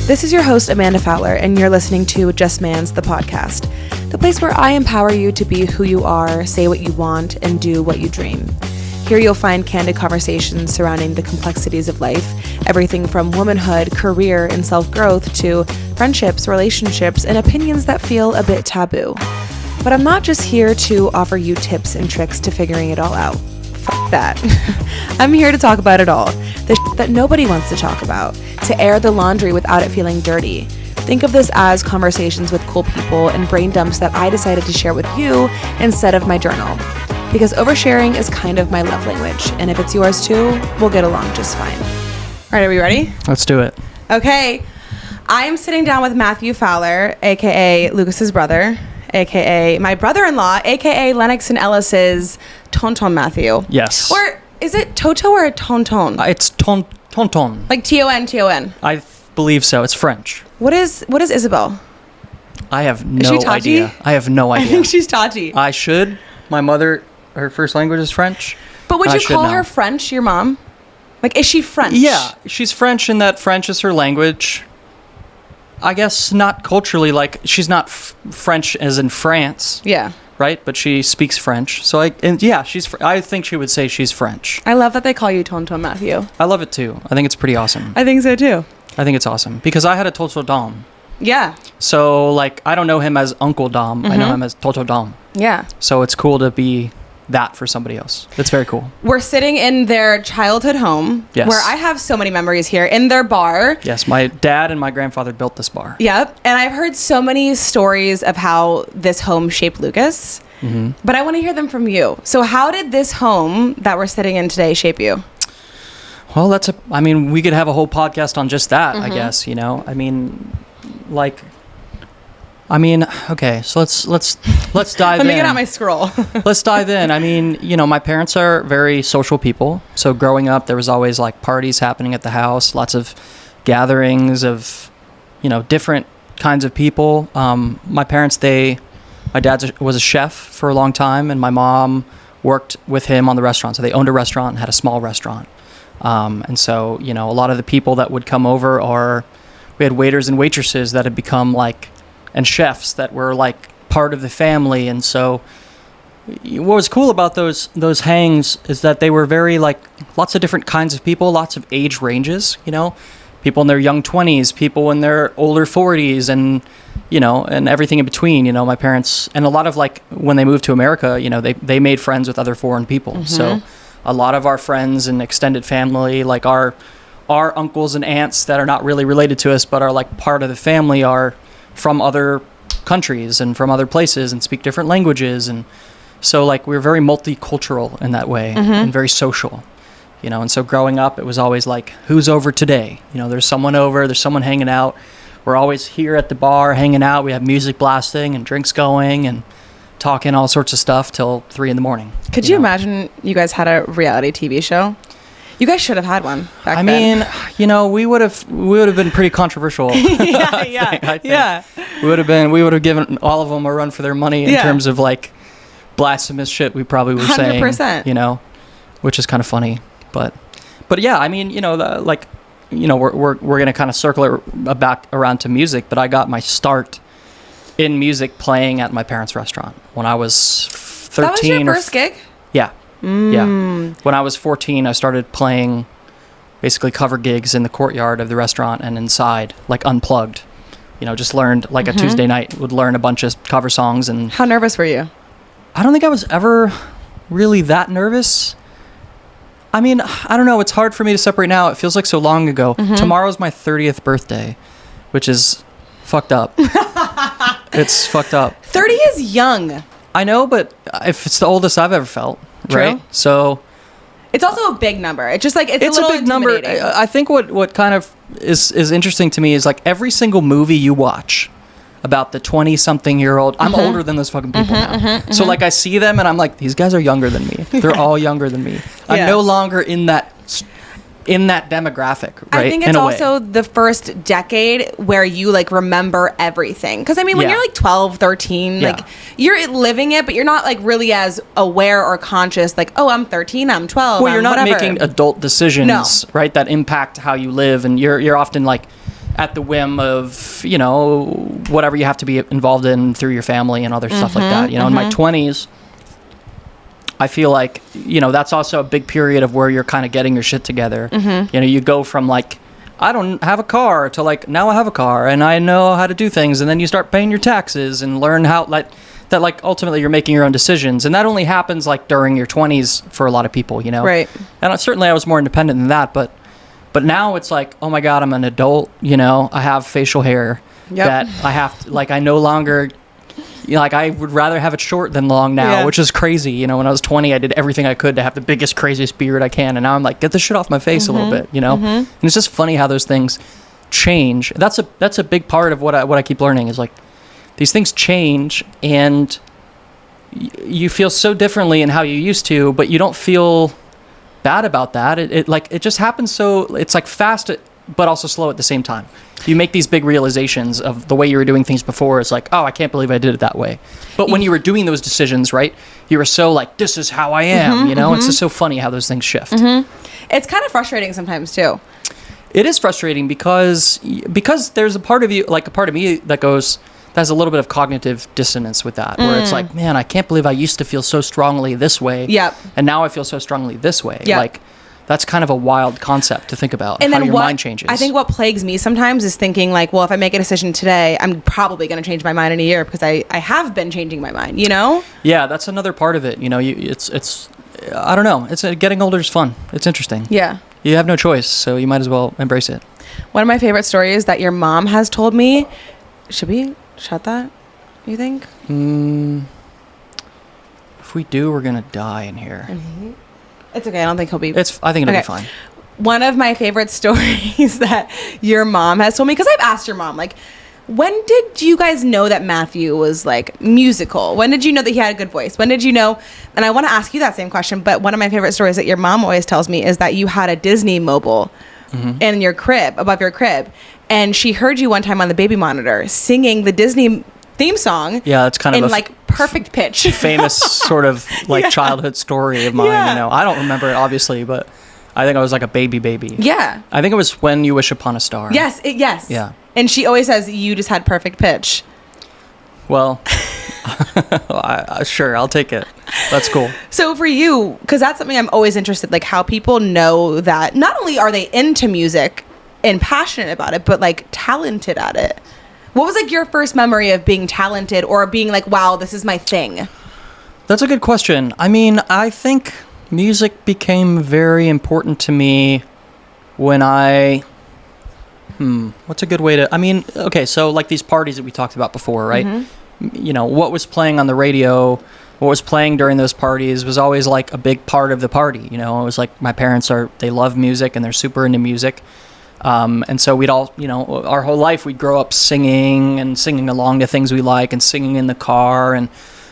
This is your host, Amanda Fowler, and you're listening to Just Mans, the podcast, the place where I empower you to be who you are, say what you want, and do what you dream. Here you'll find candid conversations surrounding the complexities of life, everything from womanhood, career, and self-growth to friendships, relationships, and opinions that feel a bit taboo. But I'm not just here to offer you tips and tricks to figuring it all out. Fuck that. I'm here to talk about it all. The shit that nobody wants to talk about. To air the laundry without it feeling dirty. Think of this as conversations with cool people and brain dumps that I decided to share with you instead of my journal. Because oversharing is kind of my love language. And if it's yours too, we'll get along just fine. All right, are we ready? Let's do it. Okay. I'm sitting down with Matthew Fowler, a.k.a. Lucas's brother, a.k.a. my brother-in-law, a.k.a. Lennox and Ellis's Tonton Matthew. Yes. Or is it Toto or a Tonton? It's Tonton. Like T-O-N. I believe so. It's French. What is Isabel? I have Is no she Tati? idea. I have no idea. I think she's Tati. I should. My mother, her first language is French. But would I you should call know. her French, your mom? Like, is she French? Yeah, she's French in that French is her language. I guess not culturally, like, she's not French as in France. Yeah. Right? But she speaks French. So, I think she would say she's French. I love that they call you Tonton Matthew. I love it too. I think it's pretty awesome. I think so too. I think it's awesome. Because I had a Toto Dom. Yeah. So, like, I don't know him as Uncle Dom. I know him as Toto Dom. Yeah. So it's cool to be that for somebody else. It's very cool. We're sitting in their childhood home. Yes. Where I have so many memories here in their bar. Yes, my dad and my grandfather built this bar. Yep. And I've heard so many stories of how this home shaped Lucas. Mm-hmm. But I want to hear them from you. So how did this home that we're sitting in today shape you? Well, we could have a whole podcast on just that, I guess, you know. Okay, so let's dive in. Let me get out my scroll. Let's dive in. I mean, you know, my parents are very social people. So growing up, there was always like parties happening at the house, lots of gatherings of, you know, different kinds of people. My dad was a chef for a long time, and my mom worked with him on the restaurant. So they owned a restaurant and had a small restaurant. And so, you know, a lot of the people that would come over we had waiters and waitresses that had become and chefs that were like part of the family. And so what was cool about those hangs is that they were very lots of different kinds of people, lots of age ranges, you know, people in their young 20s, people in their older 40s, and, you know, and everything in between. You know, my parents, and a lot of when they moved to America, you know, they made friends with other foreign people. Mm-hmm. So a lot of our friends and extended family, like our uncles and aunts that are not really related to us but are like part of the family, are from other countries and from other places and speak different languages. And so we're very multicultural in that way, and very social, you know. And so growing up, it was always like, who's over today? You know, there's someone over, there's someone hanging out. We're always here at the bar hanging out. We have music blasting and drinks going and talking all sorts of stuff till 3 a.m. Could you imagine you guys had a reality TV show? You guys should have had one back then. I mean, you know, we would have been pretty controversial. I think. We would have given all of them a run for their money in terms of blasphemous shit we probably were 100%. saying, you know, which is kind of funny. But yeah, I mean, you know, we're going to kind of circle it back around to music, but I got my start in music playing at my parents' restaurant when I was 13. That was your first gig? Yeah. Yeah. When I was 14, I started playing basically cover gigs in the courtyard of the restaurant and inside, unplugged. You know, just learned a Tuesday night, would learn a bunch of cover songs. And how nervous were you? I don't think I was ever really that nervous. I mean, I don't know. It's hard for me to separate now. It feels like so long ago. Tomorrow's my 30th birthday, which is fucked up. It's fucked up. 30 is young. I know, but if it's the oldest I've ever felt. True. Right? So it's also a big number. It's just it's a big number. I think what kind of is interesting to me is every single movie you watch about the 20-something-year-old, I'm older than those fucking people now. So I see them and I'm like, these guys are younger than me. They're all younger than me. I'm no longer in that demographic, right? I think it's also the first decade where you remember everything. Because I mean, when you're 12, 13, you're living it, but you're not really as aware or conscious. Oh, I'm 13, I'm 12. Well, you're not whatever. making adult decisions, right? That impact how you live, and you're often at the whim of, you know, whatever you have to be involved in through your family and other stuff like that. You know, in my 20s, I feel like, you know, that's also a big period of where you're kind of getting your shit together. You know, you go from like, I don't have a car to like, now I have a car and I know how to do things. And then you start paying your taxes and learn how, like, that like ultimately you're making your own decisions. And that only happens like during your 20s for a lot of people, you know? Right. And certainly I was more independent than that, but now it's like, oh my God, I'm an adult, you know, I have facial hair that I have to, like, I no longer, you know, like I would rather have it short than long now, which is crazy. You know, when I was 20, I did everything I could to have the biggest, craziest beard I can. And now I'm like, get the shit off my face a little bit, you know? And it's just funny how those things change. That's a big part of what I keep learning is like, these things change and you feel so differently in how you used to, but you don't feel bad about that. It just happens. So it's like fast, but also slow at the same time. You make these big realizations of the way you were doing things before. It's like, oh, I can't believe I did it that way. But when you were doing those decisions, right, you were so like, this is how I am, you know? It's just so funny how those things shift. It's kind of frustrating sometimes too. It is frustrating because there's a part of you, like a part of me that has a little bit of cognitive dissonance with that, where it's like, man, I can't believe I used to feel so strongly this way. And now I feel so strongly this way. Like, that's kind of a wild concept to think about, and how your mind changes. I think what plagues me sometimes is thinking like, well, if I make a decision today, I'm probably going to change my mind in a year because I have been changing my mind, you know? Yeah, that's another part of it. You know, it's I don't know. It's getting older is fun. It's interesting. Yeah. You have no choice, so you might as well embrace it. One of my favorite stories that your mom has told me, should we shut that, you think? If we do, we're going to die in here. It's okay. I don't think he'll be. I think it'll be fine. One of my favorite stories that your mom has told me, because I've asked your mom, like, when did you guys know that Matthew was like musical? When did you know that he had a good voice? When did you know? And I want to ask you that same question, but one of my favorite stories that your mom always tells me is that you had a Disney mobile in your crib, above your crib, and she heard you one time on the baby monitor singing the Disney theme song. Yeah, that's kind of in like perfect pitch. Famous sort of like childhood story of mine. You know, I don't remember it obviously, but I think I was like a baby. Yeah, I think it was When You Wish Upon a Star. Yes. Yeah, and she always says you just had perfect pitch. Well, sure, I'll take it. That's cool. So for you, because that's something I'm always interested, like how people know that not only are they into music and passionate about it, but like talented at it. What was like your first memory of being talented or being like, wow, this is my thing? That's a good question. I mean, I think music became very important to me when what's a good way to, I mean, okay, so like these parties that we talked about before, right? You know, what was playing on the radio, what was playing during those parties was always like a big part of the party. You know, it was like my parents they love music and they're super into music. And so we'd all, you know, our whole life we'd grow up singing along to things we like and singing in the car. And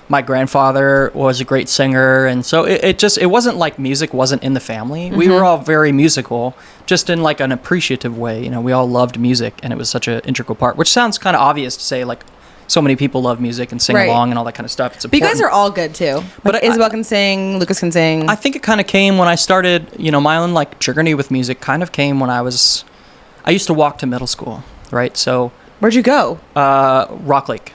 my grandfather was a great singer. And so it wasn't like music wasn't in the family. We were all very musical, just in like an appreciative way. You know, we all loved music and it was such an integral part, which sounds kind of obvious to say, like, so many people love music and sing along and all that kind of stuff. It's important. But you guys are all good too. Like but Isabel can sing, Lucas can sing. I think it kind of came when I started, you know, my own like journey with music kind of came when I used to walk to middle school, right? So where'd you go? Rock Lake.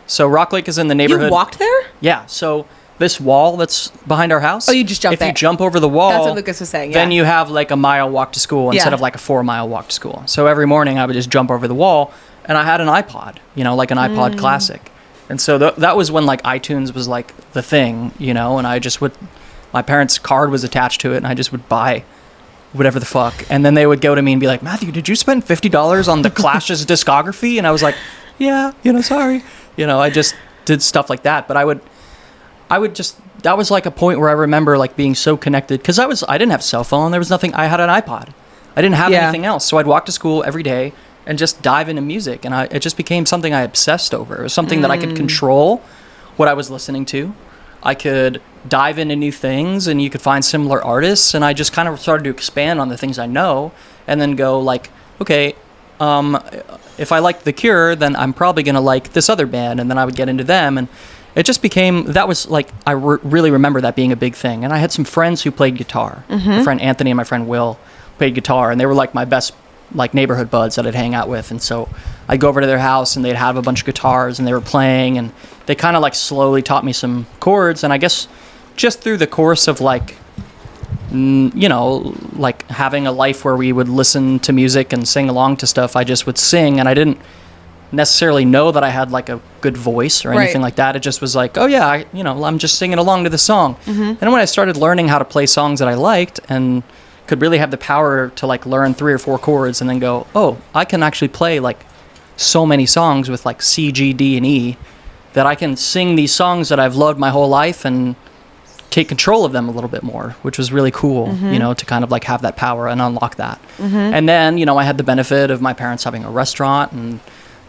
So Rock Lake is in the neighborhood. You walked there? Yeah. So this wall that's behind our house. Oh, you just jumped there. If you jump over the wall. That's what Lucas was saying, then you have like a mile walk to school instead of like a 4-mile walk to school. So every morning I would just jump over the wall and I had an iPod, you know, like an iPod Classic. And so that was when like iTunes was like the thing, you know, and my parents' card was attached to it and I just would buy whatever the fuck. And then they would go to me and be like, Matthew, did you spend $50 on the Clash's discography? And I was like, yeah, you know, sorry. You know, I just did stuff like that. But I would just, that was like a point where I remember like being so connected because I didn't have a cell phone. There was nothing, I had an iPod. I didn't have anything else. So I'd walk to school every day and just dive into music. And it just became something I obsessed over. It was something that I could control what I was listening to. I could dive into new things and you could find similar artists. And I just kind of started to expand on the things I know and then go like, okay, if I like The Cure, then I'm probably going to like this other band. And then I would get into them. And it just became, that was like, I really remember that being a big thing. And I had some friends who played guitar. My friend Anthony and my friend Will played guitar. And they were like my best like neighborhood buds that I'd hang out with. And so I'd go over to their house and they'd have a bunch of guitars and they were playing, and they kind of like slowly taught me some chords. And I guess just through the course of like, you know, like having a life where we would listen to music and sing along to stuff, I just would sing, and I didn't necessarily know that I had like a good voice or anything like that. It just was like, oh yeah, I'm just singing along to the song. And when I started learning how to play songs that I liked and could really have the power to like learn 3 or 4 chords and then go, oh, I can actually play like so many songs with like C, G, D, and E, that I can sing these songs that I've loved my whole life and take control of them a little bit more, which was really cool, you know, to kind of like have that power and unlock that. And then, you know, I had the benefit of my parents having a restaurant, and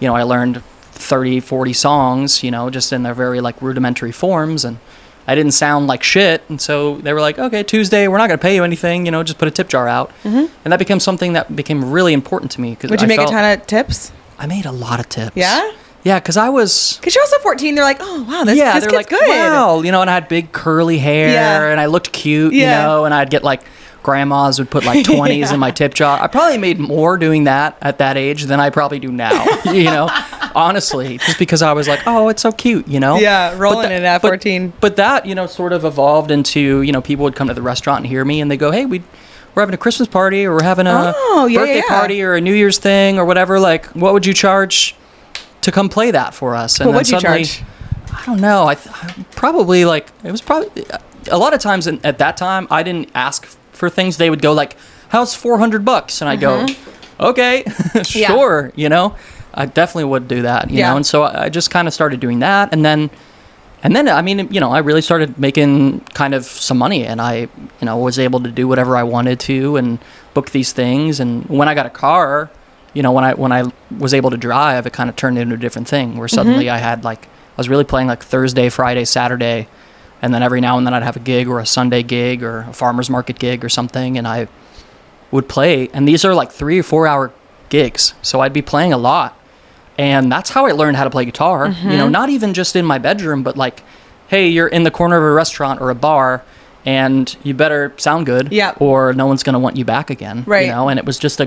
you know, I learned 30, 40 songs, you know, just in their very like rudimentary forms, and I didn't sound like shit. And so they were like, okay, Tuesday, we're not going to pay you anything, you know, just put a tip jar out. And that became something that became really important to me. Would you make a ton of tips? I made a lot of tips. Yeah? Yeah, because you're also 14, they're like, oh, wow, this kid's like, good. Wow, you know, and I had big curly hair, and I looked cute, you know, and I'd get like, grandmas would put like 20s in my tip jar. I probably made more doing that at that age than I probably do now, you know, honestly, just because I was like, oh, it's so cute, you know? Yeah, rolling it at 14. But that, you know, sort of evolved into, you know, people would come to the restaurant and hear me, and they go, hey, we're having a Christmas party, or we're having a birthday party, or a New Year's thing, or whatever. Like, what would you charge to come play that for us? And what would you charge? I don't know. I probably like, it was probably a lot of times at that time, I didn't ask for things. They would go like, how's $400? And I go, okay, sure. You know, I definitely would do that, you know? And so I just kind of started doing that. And then, I mean, you know, I really started making kind of some money, and I, you know, was able to do whatever I wanted to and book these things. And when I got a car, you know, when I was able to drive, it kind of turned into a different thing, where suddenly I had like, I was really playing like Thursday, Friday, Saturday, and then every now and then I'd have a gig, or a Sunday gig, or a farmer's market gig or something, and I would play. And these are like 3 or 4 hour gigs, so I'd be playing a lot. And that's how I learned how to play guitar, you know, not even just in my bedroom, but like, hey, you're in the corner of a restaurant or a bar, and you better sound good, or no one's going to want you back again, you know? And it was just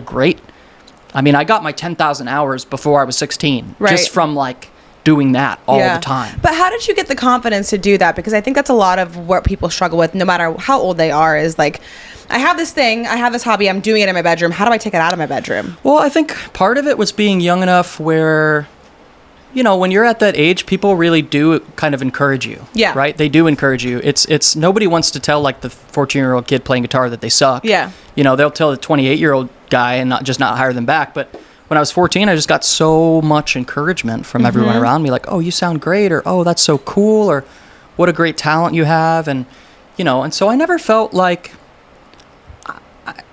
I mean, I got my 10,000 hours before I was 16, just from like doing that all the time. But how did you get the confidence to do that? Because I think that's a lot of what people struggle with, no matter how old they are, is like, I have this thing, I have this hobby, I'm doing it in my bedroom. How do I take it out of my bedroom? Well, I think part of it was being young enough where, you know, when you're at that age, people really do kind of encourage you. Yeah. Right? They do encourage you. It's nobody wants to tell like the 14-year-old kid playing guitar that they suck. Yeah. You know, they'll tell the 28-year-old guy and not hire them back. But when I was 14, I just got so much encouragement from everyone around me, like, oh, you sound great, or oh, that's so cool, or what a great talent you have. And, you know, and so I never felt like,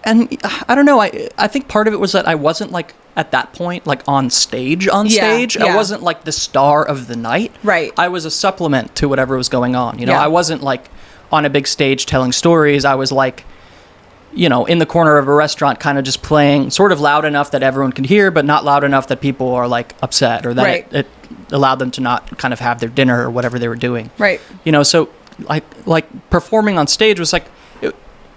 and I don't know, I think part of it was that I wasn't like at that point, like on stage. I wasn't like the star of the night. Right. I was a supplement to whatever was going on. You know, I wasn't like on a big stage telling stories. I was like, you know, in the corner of a restaurant, kind of just playing sort of loud enough that everyone could hear, but not loud enough that people are like upset, or that it allowed them to not kind of have their dinner or whatever they were doing. Right. You know, so like performing on stage was like,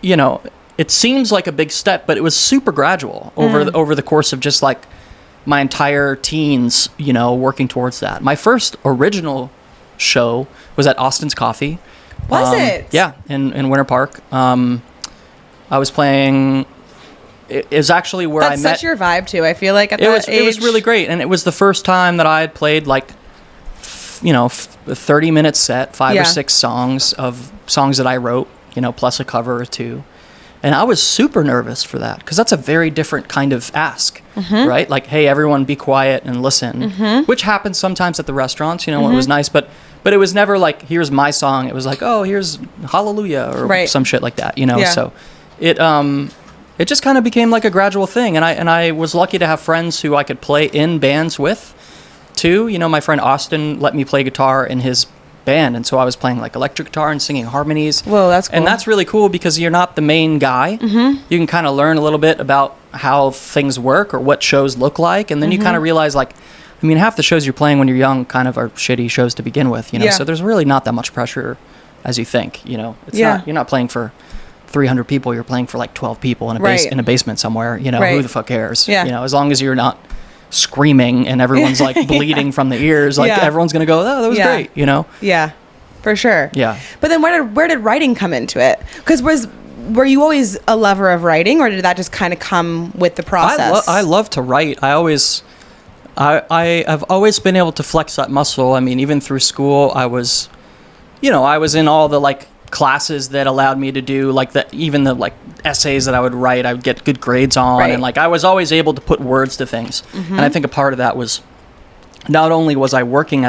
you know, it seems like a big step, but it was super gradual over the course of just like my entire teens, you know, working towards that. My first original show was at Austin's Coffee. Was it? Yeah, in Winter Park. I was playing. It was actually where I met. That's such your vibe too. I feel like at that age. It was really great, and it was the first time that I had played like, you know, a 30-minute set, 5 or 6 songs that I wrote, you know, plus a cover or two. And I was super nervous for that, because that's a very different kind of ask, right? Like, hey, everyone be quiet and listen, which happens sometimes at the restaurants, you know, when it was nice, but it was never like, here's my song. It was like, oh, here's Hallelujah, or some shit like that, you know? Yeah. So it just kind of became like a gradual thing. And I was lucky to have friends who I could play in bands with too. You know, my friend Austin let me play guitar in his band, and so I was playing like electric guitar and singing harmonies. Whoa, that's cool. And that's really cool, because you're not the main guy. You can kind of learn a little bit about how things work or what shows look like, and then you kind of realize, like, I mean, half the shows you're playing when you're young kind of are shitty shows to begin with, you know. So there's really not that much pressure as you think, you know. It's not, you're not playing for 300 people, you're playing for like 12 people in a in a basement somewhere, you know, who the fuck cares? Yeah. You know, as long as you're not screaming and everyone's like bleeding from the ears, like everyone's going to go, oh, that was great, you know? Yeah, for sure. Yeah. But then where did writing come into it? Because were you always a lover of writing, or did that just kind of come with the process? I love to write. I have always been able to flex that muscle. I mean, even through school, I was in all the like classes that allowed me to do like even the like essays that I would write, I would get good grades on, and like I was always able to put words to things. And I think a part of that was not only was I playing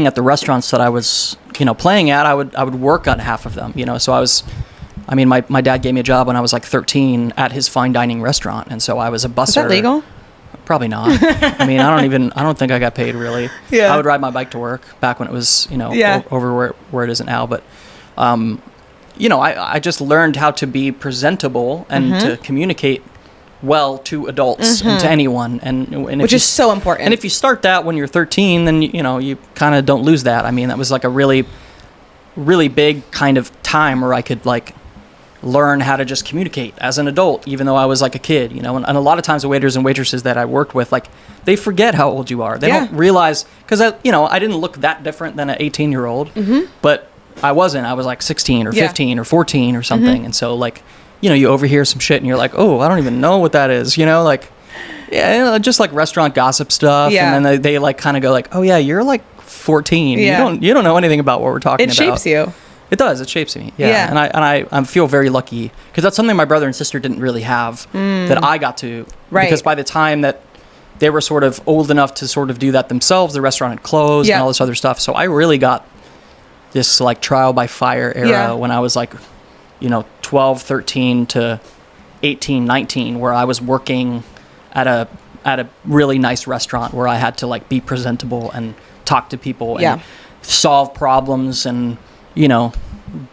at the restaurants that I was, you know, playing at, I would work on half of them, you know. So my dad gave me a job when I was like 13 at his fine dining restaurant, and so I was a busser. Is that legal? Probably not. I mean, I don't think I got paid really. Yeah. I would ride my bike to work back when it was, you know, over where it isn't now. But, you know, I just learned how to be presentable and to communicate well to adults and to anyone. And which is so important. And if you start that when you're 13, then, you know, you kind of don't lose that. I mean, that was like a really, really big kind of time where I could like learn how to just communicate as an adult, even though I was like a kid, you know. And a lot of times the waiters and waitresses that I worked with, like, they forget how old you are. They don't realize, because I didn't look that different than an 18-year-old, but I wasn't. I was like 16 or 15 or 14 or something. And so, like, you know, you overhear some shit and you're like, oh, I don't even know what that is, you know, like, yeah, you know, just like restaurant gossip stuff. And then they like kind of go like, oh yeah, you're like 14. You don't know anything about what we're talking about. It shapes you. It does. It shapes me. Yeah. And I feel very lucky because that's something my brother and sister didn't really have that I got to. Right. Because by the time that they were sort of old enough to sort of do that themselves, the restaurant had closed and all this other stuff. So I really got this like trial by fire era when I was like, you know, 12, 13 to 18, 19, where I was working at a really nice restaurant where I had to like be presentable and talk to people and solve problems and, you know,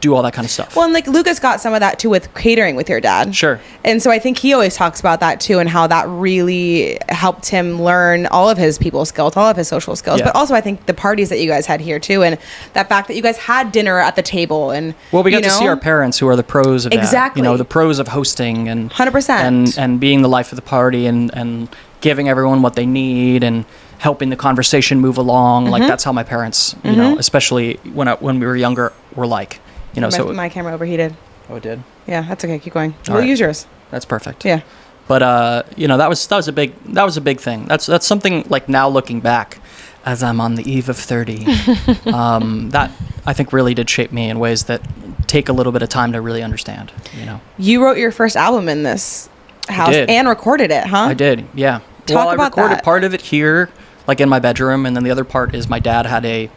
do all that kind of stuff. Well, and like Lucas got some of that too with catering with your dad. Sure. And so I think he always talks about that too, and how that really helped him learn all of his people skills, all of his social skills. But also I think the parties that you guys had here too, and that fact that you guys had dinner at the table, and well, we got to see our parents, who are the pros of that. You know, the pros of hosting and 100% and being the life of the party and giving everyone what they need and helping the conversation move along. Like that's how my parents, you know, especially when we were younger, were like. You know, my camera overheated. Oh, it did? Yeah, that's okay. Keep going. We'll use yours. That's perfect. Yeah. But you know, that was a big thing. That's something like now looking back, as I'm on the eve of 30, that I think really did shape me in ways that take a little bit of time to really understand. You know. You wrote your first album in this house and recorded it, huh? I did. Yeah. Talk about that. I recorded part of it here, like in my bedroom, and then the other part is my dad had a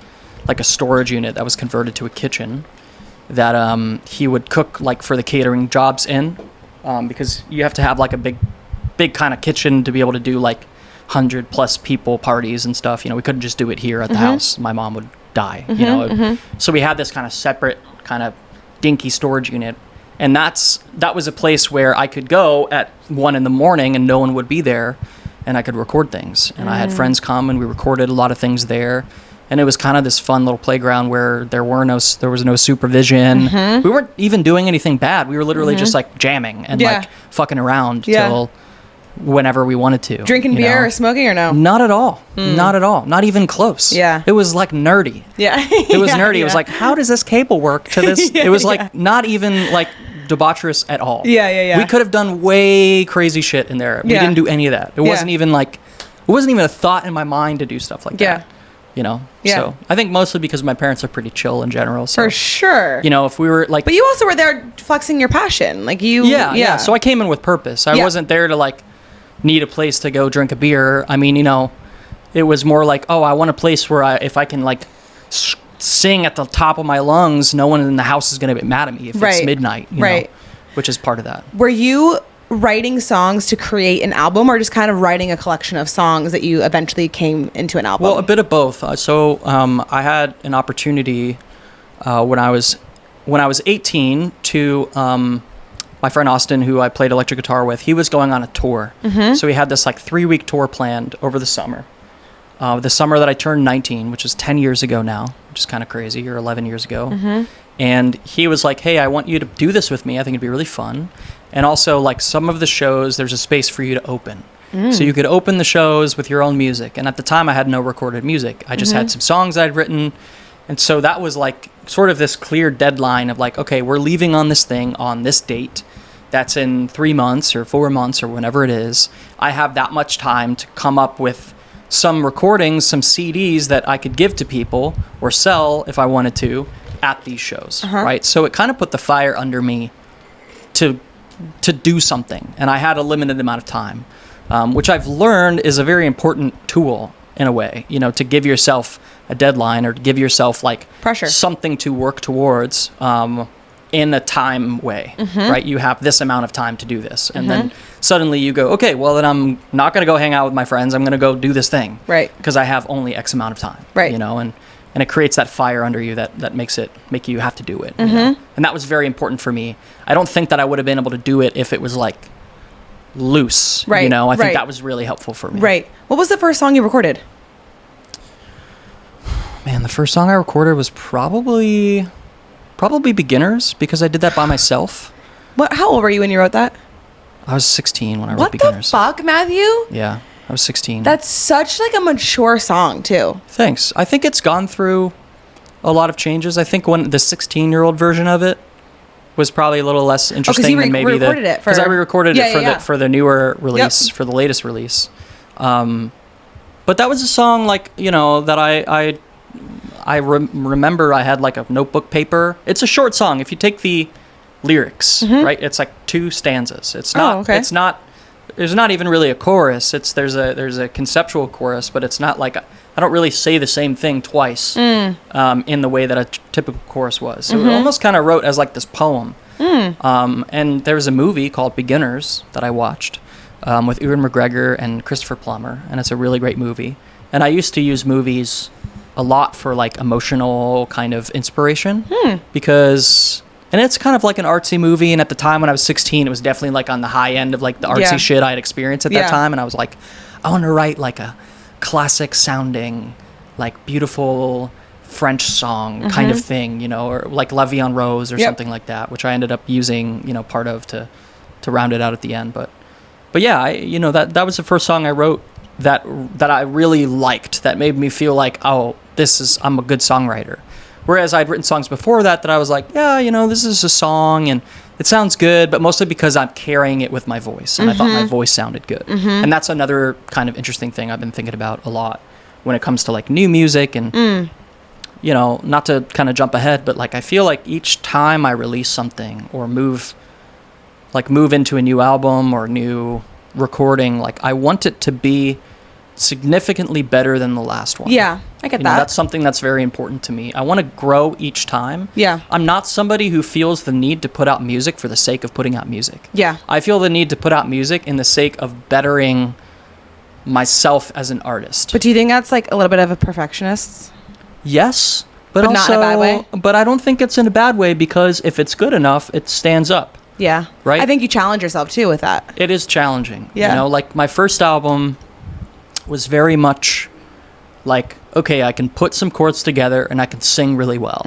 storage unit that was converted to a kitchen that he would cook like for the catering jobs in, because you have to have like a big kind of kitchen to be able to do like 100+ people parties and stuff. You know, we couldn't just do it here at the house. My mom would die, you know. So we had this kind of separate kind of dinky storage unit, and that was a place where I could go at 1 a.m. and no one would be there, and I could record things. And I had friends come and we recorded a lot of things there. And it was kind of this fun little playground where there was no supervision. We weren't even doing anything bad. We were literally just like jamming and like fucking around till whenever we wanted to. Drinking beer or smoking or no? Not at all. Not at all. Not even close. Yeah. It was like nerdy. Yeah. It was nerdy. It was like, how does this cable work to this? It was like not even like debaucherous at all. Yeah. We could have done way crazy shit in there. We didn't do any of that. It wasn't even a thought in my mind to do stuff like that. You know, so I think mostly because my parents are pretty chill in general. So, for sure. You know, if we were like, but you also were there flexing your passion, like you. Yeah. So I came in with purpose. I wasn't there to like need a place to go drink a beer. I mean, you know, it was more like, oh, I want a place where if I can like sing at the top of my lungs, no one in the house is going to get mad at me if it's midnight. You know, which is part of that. Were you writing songs to create an album, or just kind of writing a collection of songs that you eventually came into an album? Well, a bit of both. So I had an opportunity when I was 18 to my friend Austin, who I played electric guitar with. He was going on a tour, so we had this like 3-week tour planned over the summer. The summer that I turned 19, which is 10 years ago now, which is kind of crazy, or 11 years ago. And he was like, hey, I want you to do this with me. I think it'd be really fun. And also, like, some of the shows, there's a space for you to open. So you could open the shows with your own music. And at the time, I had no recorded music. I just had some songs I'd written. And so that was like sort of this clear deadline of like, okay, we're leaving on this thing on this date. That's in 3 months or 4 months or whenever it is. I have that much time to come up with some recordings, some CDs that I could give to people or sell if I wanted to at these shows, right? So it kind of put the fire under me to do something. And I had a limited amount of time, which I've learned is a very important tool in a way, you know, to give yourself a deadline or to give yourself like pressure, something to work towards in a time way, right? You have this amount of time to do this. And then suddenly you go, okay, well then I'm not going to go hang out with my friends. I'm going to go do this thing. Right. Because I have only X amount of time. Right. You know, and it creates that fire under you that make you have to do it. You know? And that was very important for me. I don't think that I would have been able to do it if it was like loose. Right. You know, I think that was really helpful for me. Right. What was the first song you recorded? Man, the first song I recorded was probably Beginners, because I did that by myself. How old were you when you wrote that? I was 16 when I wrote Beginners. What the fuck, Matthew? Yeah, I was 16. That's such like a mature song too. Thanks. I think it's gone through a lot of changes. I think when the 16-year-old version of it was probably a little less interesting than maybe because I re-recorded it for the newer release, for the latest release. But that was a song like, you know, that I remember I had like a notebook paper. It's a short song. If you take the lyrics, right, it's like 2 stanzas. It's not. It's not. There's not even really a chorus. There's a conceptual chorus, but it's not like I don't really say the same thing twice in the way that a typical chorus was. So it almost kind of wrote as like this poem. And there was a movie called Beginners that I watched with Ewan McGregor and Christopher Plummer, and it's a really great movie. And I used to use movies a lot for like emotional kind of inspiration because, and it's kind of like an artsy movie. And at the time when I was 16, it was definitely like on the high end of like the artsy shit I had experienced at that time. And I was like, I want to write like a classic sounding, like beautiful French song kind of thing, you know, or like La Vie en Rose or something like that, which I ended up using, you know, part of to round it out at the end. But yeah, you know, that was the first song I wrote that I really liked, that made me feel like, oh, I'm a good songwriter. Whereas I'd written songs before that I was like, yeah, you know, this is a song and it sounds good, but mostly because I'm carrying it with my voice and I thought my voice sounded good. And that's another kind of interesting thing I've been thinking about a lot when it comes to like new music and, you know, not to kind of jump ahead, but like I feel like each time I release something or move into a new album or new recording, like I want it to be significantly better than the last one. Yeah, I get that. That's something that's very important to me. I want to grow each time. Yeah. I'm not somebody who feels the need to put out music for the sake of putting out music. Yeah. I feel the need to put out music in the sake of bettering myself as an artist. But do you think that's like a little bit of a perfectionist? Yes, but also, not in a bad way? But I don't think it's in a bad way, because if it's good enough, it stands up. Yeah. Right? I think you challenge yourself too with that. It is challenging. Yeah. You know, like my first album was very much like, okay, I can put some chords together and I can sing really well.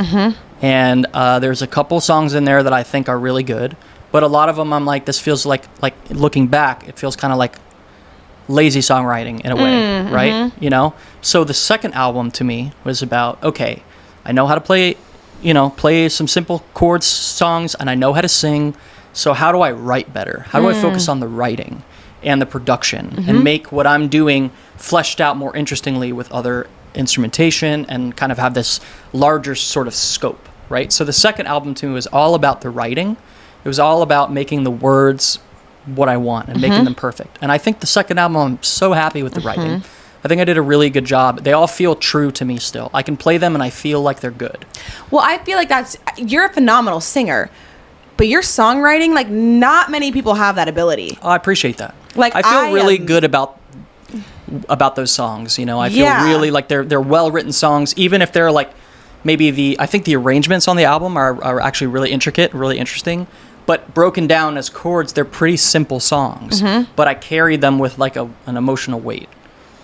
And there's a couple songs in there that I think are really good, but a lot of them I'm like, this feels like looking back, it feels kind of like lazy songwriting in a way, right? You know? So the second album to me was about, okay, I know how to play some simple chords songs and I know how to sing. So how do I write better? How do I focus on the writing and the production and make what I'm doing fleshed out more interestingly with other instrumentation and kind of have this larger sort of scope, right? So the second album to me was all about the writing. It was all about making the words what I want and making them perfect. And I think the second album, I'm so happy with the writing. I think I did a really good job. They all feel true to me still. I can play them and I feel like they're good. Well, I feel like you're a phenomenal singer, but your songwriting, like not many people have that ability. Oh, I appreciate that. Like I feel really good about those songs, you know. I feel really like they're well-written songs, even if they're like maybe I think the arrangements on the album are actually really intricate, really interesting. But broken down as chords, they're pretty simple songs. But I carry them with like an emotional weight,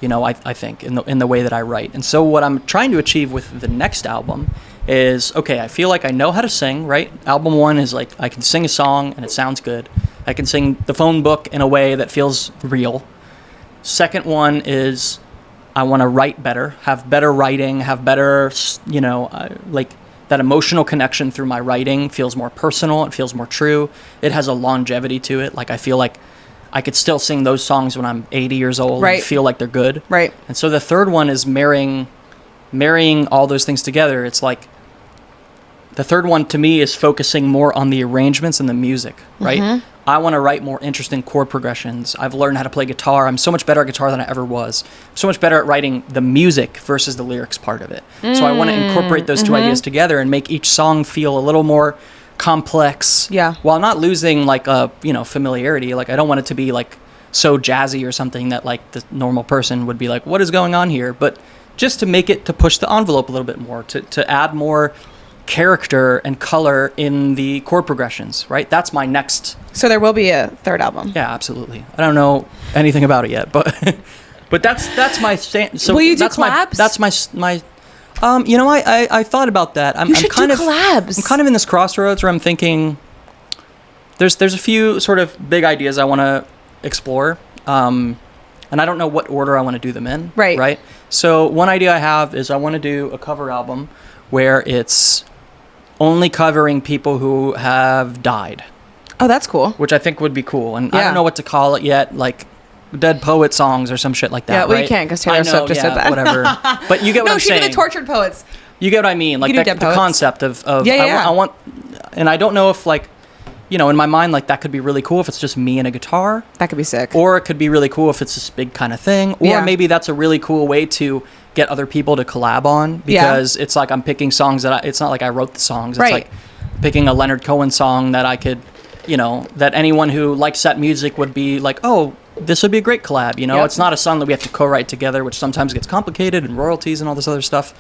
you know, I think, in the way that I write. And so what I'm trying to achieve with the next album is, okay, I feel like I know how to sing, right? Album 1 is like, I can sing a song and it sounds good. I can sing the phone book in a way that feels real. Second one is, I want to write better, have better writing, have better, like that emotional connection through my writing feels more personal. It feels more true. It has a longevity to it. Like, I feel like I could still sing those songs when I'm 80 years old right. and feel like they're good. Right. And so the third one is marrying all those things together. It's like, the third one to me is focusing more on the arrangements and the music, right? Mm-hmm. I want to write more interesting chord progressions. I've learned how to play guitar. I'm so much better at guitar than I ever was. I'm so much better at writing the music versus the lyrics part of it. So I want to incorporate those two ideas together and make each song feel a little more complex, while not losing like a familiarity. Like, I don't want it to be like so jazzy or something that like the normal person would be like, what is going on here? But just to make it, to push the envelope a little bit more, to add more character and color in the chord progressions, right? That's my next. So there will be a third album. Yeah, absolutely. I don't know anything about it yet, but that's my stand. So will you do that's collabs? That's my I thought about that. You should do collabs. I'm kind of in this crossroads where I'm thinking there's a few sort of big ideas I want to explore, and I don't know what order I want to do them in. Right. So one idea I have is I want to do a cover album where it's only covering people who have died. Oh, that's cool. Which I think would be cool. And I don't know what to call it yet, like dead poet songs or some shit like that. Yeah, well, right? You can't because Taylor Swift just said that. Whatever. But you get what I'm saying. No, she did the tortured poets. You get what I mean? Like the concept of I want, and I don't know if like, in my mind, like that could be really cool if it's just me and a guitar. That could be sick. Or it could be really cool if it's this big kind of thing. Or maybe that's a really cool way to get other people to collab on, because it's like I'm picking songs that it's not like I wrote the songs. It's like picking a Leonard Cohen song that I could, that anyone who likes that music would be like, oh, this would be a great collab. It's not a song that we have to co-write together, which sometimes gets complicated and royalties and all this other stuff.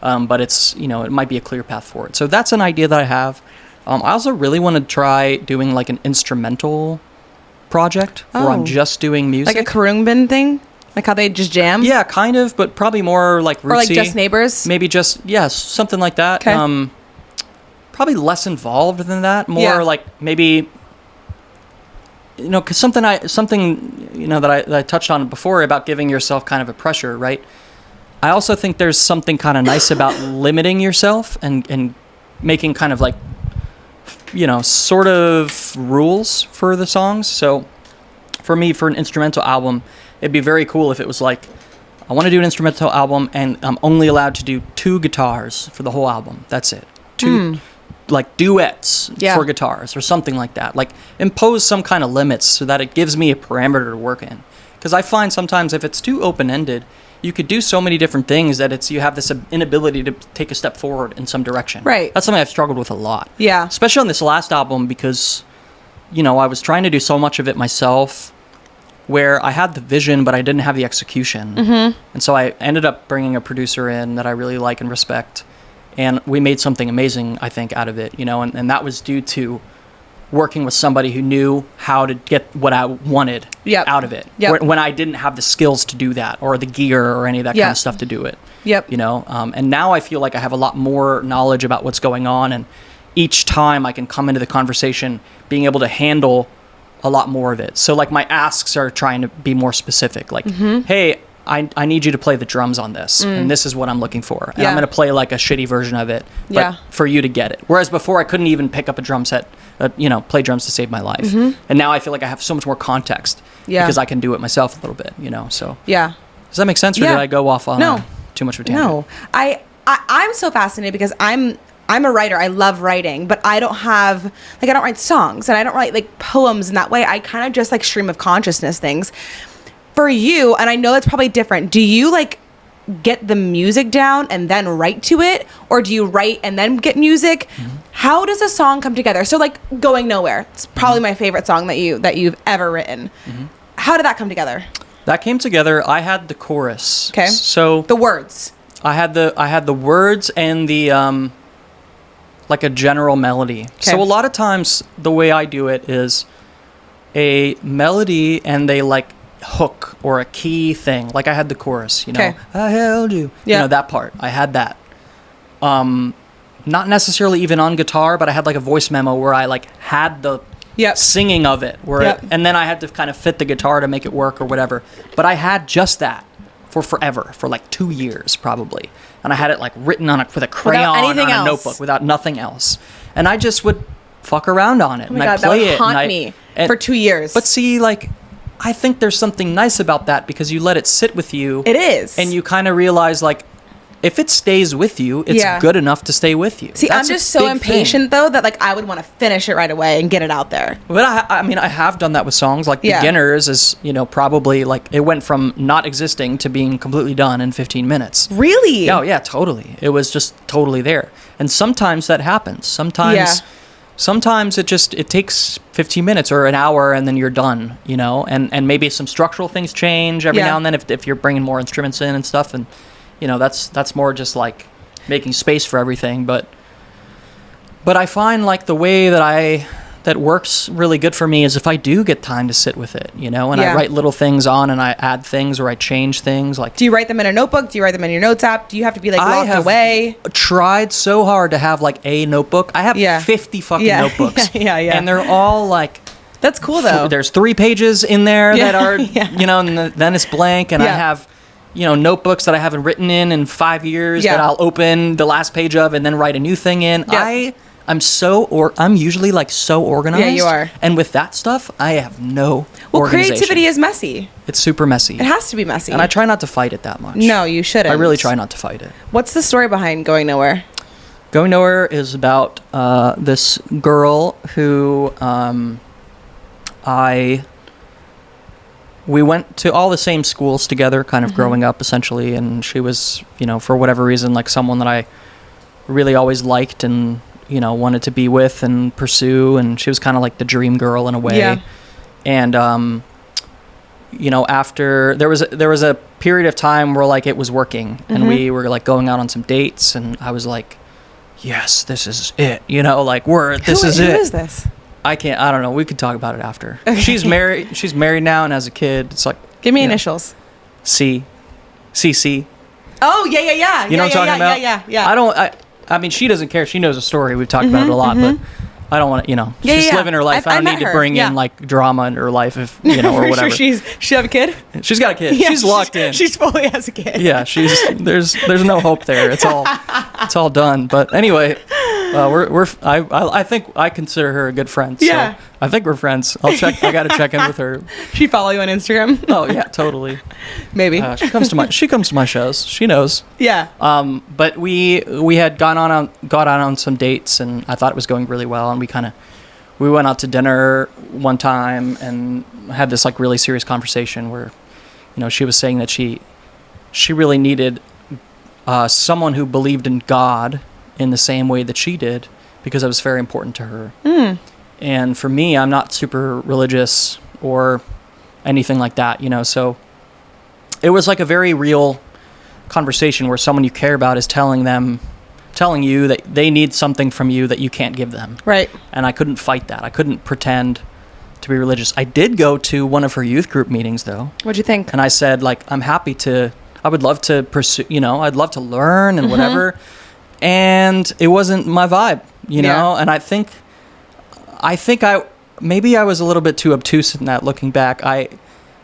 But it's, it might be a clear path forward. So that's an idea that I have. I also really want to try doing like an instrumental project where I'm just doing music. Like a Karungbin thing? Like how they just jam? Yeah, kind of, but probably more like rootsy. Or like Just Neighbors? Maybe just, something like that. Okay. Probably less involved than that. More like maybe, because something that I touched on before about giving yourself kind of a pressure, right? I also think there's something kind of nice about limiting yourself and making kind of like, sort of rules for the songs. So for me, for an instrumental album, it'd be very cool if it was like, I want to do an instrumental album and I'm only allowed to do 2 guitars for the whole album. That's it. 2 like duets for guitars or something like that. Like impose some kind of limits so that it gives me a parameter to work in. Because I find sometimes if it's too open-ended, you could do so many different things that you have this inability to take a step forward in some direction. Right. That's something I've struggled with a lot. Yeah. Especially on this last album because, I was trying to do so much of it myself where I had the vision, but I didn't have the execution. Mm-hmm. And so I ended up bringing a producer in that I really like and respect. And we made something amazing, I think, out of it, and that was due to working with somebody who knew how to get what I wanted out of it. Yep. When I didn't have the skills to do that or the gear or any of that kind of stuff to do it. Yep. And now I feel like I have a lot more knowledge about what's going on. And each time I can come into the conversation being able to handle a lot more of it. So like my asks are trying to be more specific. Like, hey, I need you to play the drums on this, and this is what I'm looking for. And I'm going to play like a shitty version of it, but for you to get it. Whereas before I couldn't even pick up a drum set, play drums to save my life. Mm-hmm. And now I feel like I have so much more context because I can do it myself a little bit, so. Yeah. Does that make sense, or did I go off on too much of a tangent? No. I'm so fascinated because I'm a writer. I love writing, but I don't write songs and I don't write like poems in that way. I kind of just like stream of consciousness things. For you, and I know that's probably different, do you like get the music down and then write to it, or do you write and then get music? Mm-hmm. How does a song come together? So like Going Nowhere, it's probably my favorite song that you've ever written. Mm-hmm. How did that come together? That came together. I had the chorus. Okay. So the words. I had the words and the like a general melody. Okay. So a lot of times the way I do it is a melody and they like hook or a key thing. Like I had the chorus, I held you. Yeah. That part. I had that. not necessarily even on guitar, but I had like a voice memo where I like had the singing of it, and then I had to kind of fit the guitar to make it work or whatever. But I had just that for forever, for like 2 years probably, and I had it like written on with a crayon on a notebook without nothing else, and I just would fuck around on it, and I'd play it. That would haunt me for 2 years. But see, like, I think there's something nice about that because you let it sit with you. It is, and you kind of realize like, if it stays with you, it's good enough to stay with you. See, I'm just so impatient, though, that, like, I would want to finish it right away and get it out there. But, I mean, I have done that with songs. Like, Beginners is, you know, probably, like, it went from not existing to being completely done in 15 minutes. Really? Oh, yeah, totally. It was just totally there. And sometimes that happens. Sometimes it takes 15 minutes or an hour and then you're done, you know? And maybe some structural things change every now and then if you're bringing more instruments in and stuff, and... You know, that's more just like making space for everything. But I find like the way that works really good for me is if I do get time to sit with it, you know, and I write little things on and I add things or I change things. Like, do you write them in a notebook? Do you write them in your notes app? Do you have to be like locked away? I have tried so hard to have like a notebook. I have 50 fucking notebooks. And they're all like... That's cool though. There's 3 pages in there that are, you know, and then it's blank, and I have... You know, notebooks that I haven't written in 5 years that I'll open the last page of and then write a new thing in. I'm usually like so organized. Yeah, you are. And with that stuff, I have no organization. Creativity is messy. It's super messy. It has to be messy. And I try not to fight it that much. No, you shouldn't. I really try not to fight it. What's the story behind Going Nowhere? Going Nowhere is about this girl who we went to all the same schools together, kind of growing up, essentially, and she was, you know, for whatever reason, like someone that I really always liked and, you know, wanted to be with and pursue, and she was kind of like the dream girl in a way. Yeah. And, you know, after, there was a period of time where, like, it was working, and we were, like, going out on some dates, and I was like, yes, this is it, you know, like, this is it. Who is this? I don't know. We could talk about it after. Okay. She's married now and has a kid. It's like... Give me initials. CC. Oh, yeah. You know what I'm talking about? Yeah. I mean, she doesn't care. She knows the story. We've talked about it a lot, but I don't want to, you know, she's living her life. I don't need to bring in, like, drama in her life, if, you know, or whatever. Sure she have a kid? She's got a kid. Yeah, she's locked in. She's fully has a kid. Yeah, there's no hope there. It's all done. But anyway... I think I consider her a good friend. So yeah. I think we're friends. I got to check in with her. She follow you on Instagram? Oh yeah, totally. Maybe. She comes to my shows. She knows. Yeah. But we had got out on some dates, and I thought it was going really well, and we went out to dinner one time and had this like really serious conversation where, you know, she was saying that she really needed someone who believed in God in the same way that she did, because it was very important to her. And for me, I'm not super religious or anything like that, you know, so it was like a very real conversation where someone you care about is telling you that they need something from you that you can't give them. Right. And I couldn't fight that. I couldn't pretend to be religious. I did go to one of her youth group meetings though. What'd you think? And I said, like, I would love to pursue, you know, I'd love to learn and whatever. And it wasn't my vibe, you know? And I think maybe I was a little bit too obtuse in that, looking back. It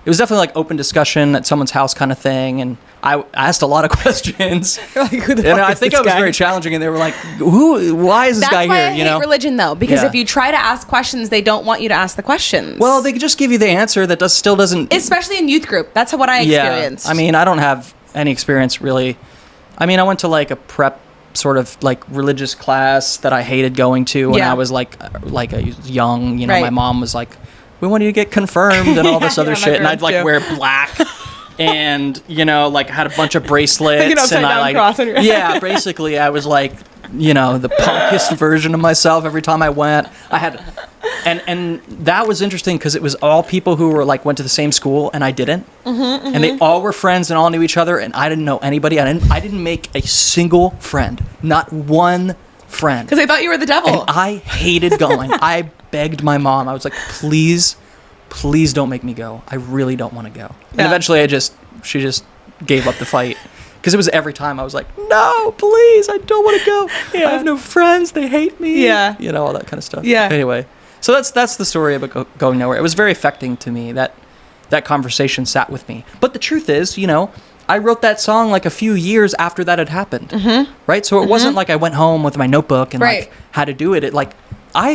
was definitely like open discussion at someone's house kind of thing. And I asked a lot of questions. Like, who the fuck and I think I was very challenging, and they were like, why is this guy here? That's why I hate religion though, because if you try to ask questions, they don't want you to ask the questions. Well, they could just give you the answer that still doesn't... Especially in youth group. That's what I experienced. I mean, I don't have any experience really. I mean, I went to like a prep sort of like religious class that I hated going to when I was like young, you know. Right. My mom was like, we want you to get confirmed and all this other shit, and I'd like wear black and, you know, like had a bunch of bracelets, like an upside down cross on your head. Yeah, basically I was like, you know, the punkest version of myself every time I went. I had and that was interesting because it was all people who were like went to the same school and I didn't. And they all were friends and all knew each other, and I didn't know anybody. I didn't make a single friend, not one friend, because they thought you were the devil. And I hated going. I begged my mom. I was like, please don't make me go. I really don't want to go. And eventually she just gave up the fight. because it was every time I was like, no, please, I don't want to go. I have no friends. They hate me. Yeah. You know, all that kind of stuff. Yeah. Anyway, so that's the story about going nowhere. It was very affecting to me. That conversation sat with me. But the truth is, you know, I wrote that song like a few years after that had happened. Right? So it wasn't like I went home with my notebook and like had to do it. It like, I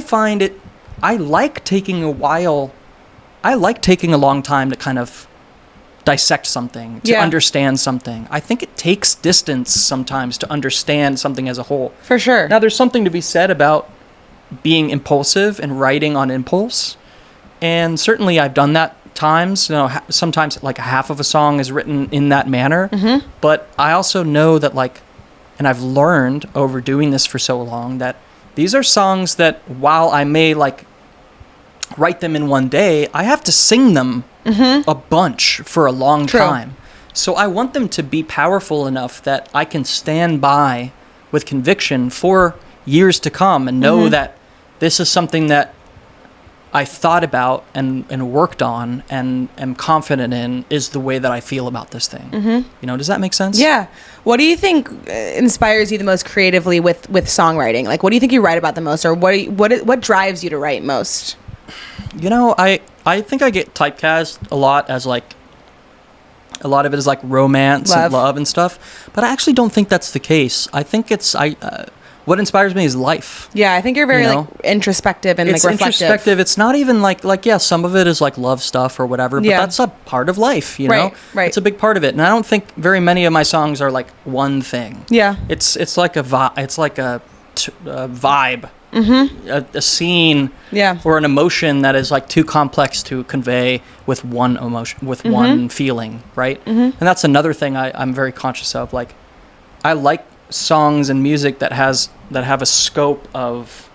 like taking a long time to kind of dissect something, to understand something. I think it takes distance sometimes to understand something as a whole. For sure. Now, there's something to be said about being impulsive and writing on impulse. And certainly I've done that times. You know, sometimes like half of a song is written in that manner. But I also know that like, and I've learned over doing this for so long, that these are songs that while I may like write them in one day, I have to sing them a bunch for a long time. So I want them to be powerful enough that I can stand by with conviction for years to come and know that this is something that I thought about and worked on and am confident in is the way that I feel about this thing. You know, does that make sense? Yeah. What do you think inspires you the most creatively with songwriting? Like, what do you think you write about the most, or what drives you to write most? You know, I think I get typecast a lot as like, a lot of it is like romance and love and stuff, but I actually don't think that's the case. I think what inspires me is life. Yeah, I think you're very like introspective and like reflective. It's introspective. It's not even like yeah, some of it is like love stuff or whatever, but that's a part of life, you know? Right. It's a big part of it. And I don't think very many of my songs are like one thing. Yeah. It's like a vibe. It's like a vibe. A scene or an emotion that is like too complex to convey with one emotion, with one feeling, right? And that's another thing I'm very conscious of. Like, I like songs and music that have a scope of,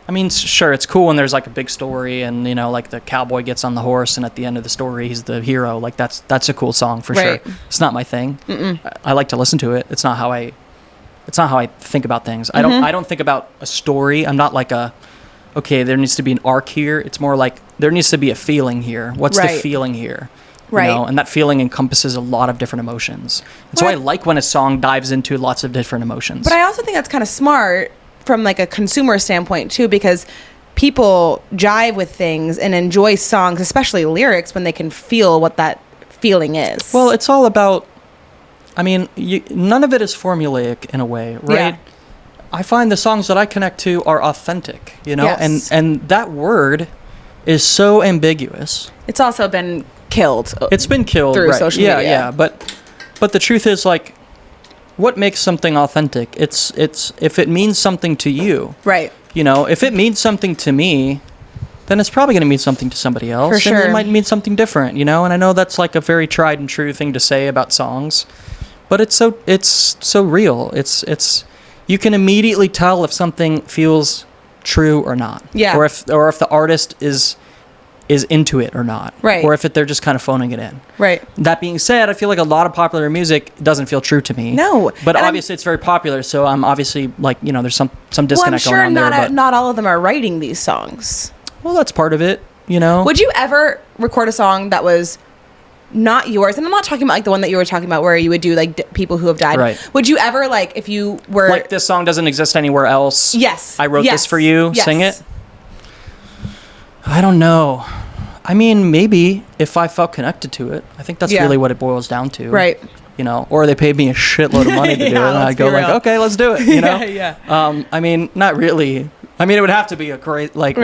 I mean, sure, it's cool when there's like a big story and, you know, like the cowboy gets on the horse and at the end of the story he's the hero. Like that's a cool song for sure. It's not my thing. I like to listen to it. It's not how I think about things. I don't think about a story. I'm not like okay, there needs to be an arc here. It's more like there needs to be a feeling here. What's the feeling here? You know? And that feeling encompasses a lot of different emotions. And so I like when a song dives into lots of different emotions. But I also think that's kind of smart from like a consumer standpoint too, because people jive with things and enjoy songs, especially lyrics, when they can feel what that feeling is. Well, it's all about, I mean, none of it is formulaic in a way, right? Yeah. I find the songs that I connect to are authentic, you know? Yes. And that word is so ambiguous. It's also been killed. It's been killed through social media. Yeah. But the truth is, like, what makes something authentic? It's if it means something to you. Right. You know, if it means something to me, then it's probably going to mean something to somebody else. For sure. And it might mean something different, you know? And I know that's like a very tried and true thing to say about songs, but it's so real. It's you can immediately tell if something feels true or not. Yeah. Or if the artist is into it or not. Right. Or if they're just kind of phoning it in. Right. That being said, I feel like a lot of popular music doesn't feel true to me. No. But obviously it's very popular, so I'm obviously like, you know, there's some disconnect going on there. Well, I'm sure not all of them are writing these songs. Well, that's part of it, you know. Would you ever record a song that was not yours? And I'm not talking about like the one that you were talking about where you would do like people who have died. Right. Would you ever, like, if you were like, this song doesn't exist anywhere else? Yes. I wrote this for you. Yes. Sing it. I don't know. I mean, maybe if I felt connected to it. I think that's really what it boils down to. Right. You know, or they paid me a shitload of money to do it, and I'd go like, okay, let's do it. You know. Yeah. I mean, not really. I mean, it would have to be a great, like,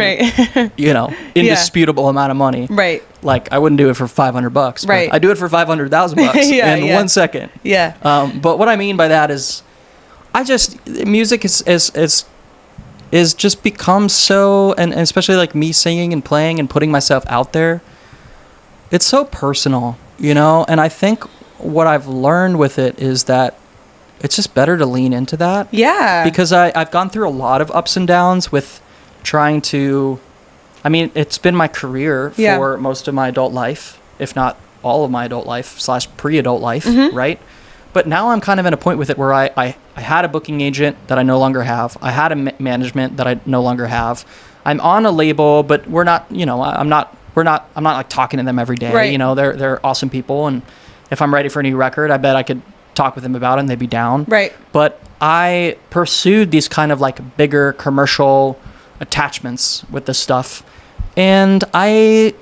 you know, indisputable amount of money. Right. Like, I wouldn't do it for $500. Right. I do it for $500,000 in 1 second. Yeah. But what I mean by that is, music is just become so, and especially like me singing and playing and putting myself out there, it's so personal, you know? And I think what I've learned with it is that it's just better to lean into that. Yeah. Because I've gone through a lot of ups and downs with trying to, I mean, it's been my career for most of my adult life, if not all of my adult life / pre-adult life, right? But now I'm kind of in a point with it where I had a booking agent that I no longer have. I had a management that I no longer have. I'm on a label, but we're not, you know, I'm not like talking to them every day. Right. You know, they're awesome people. And if I'm ready for a new record, I bet I could talk with them about it and they'd be down. Right. But I pursued these kind of like bigger commercial attachments with this stuff. And I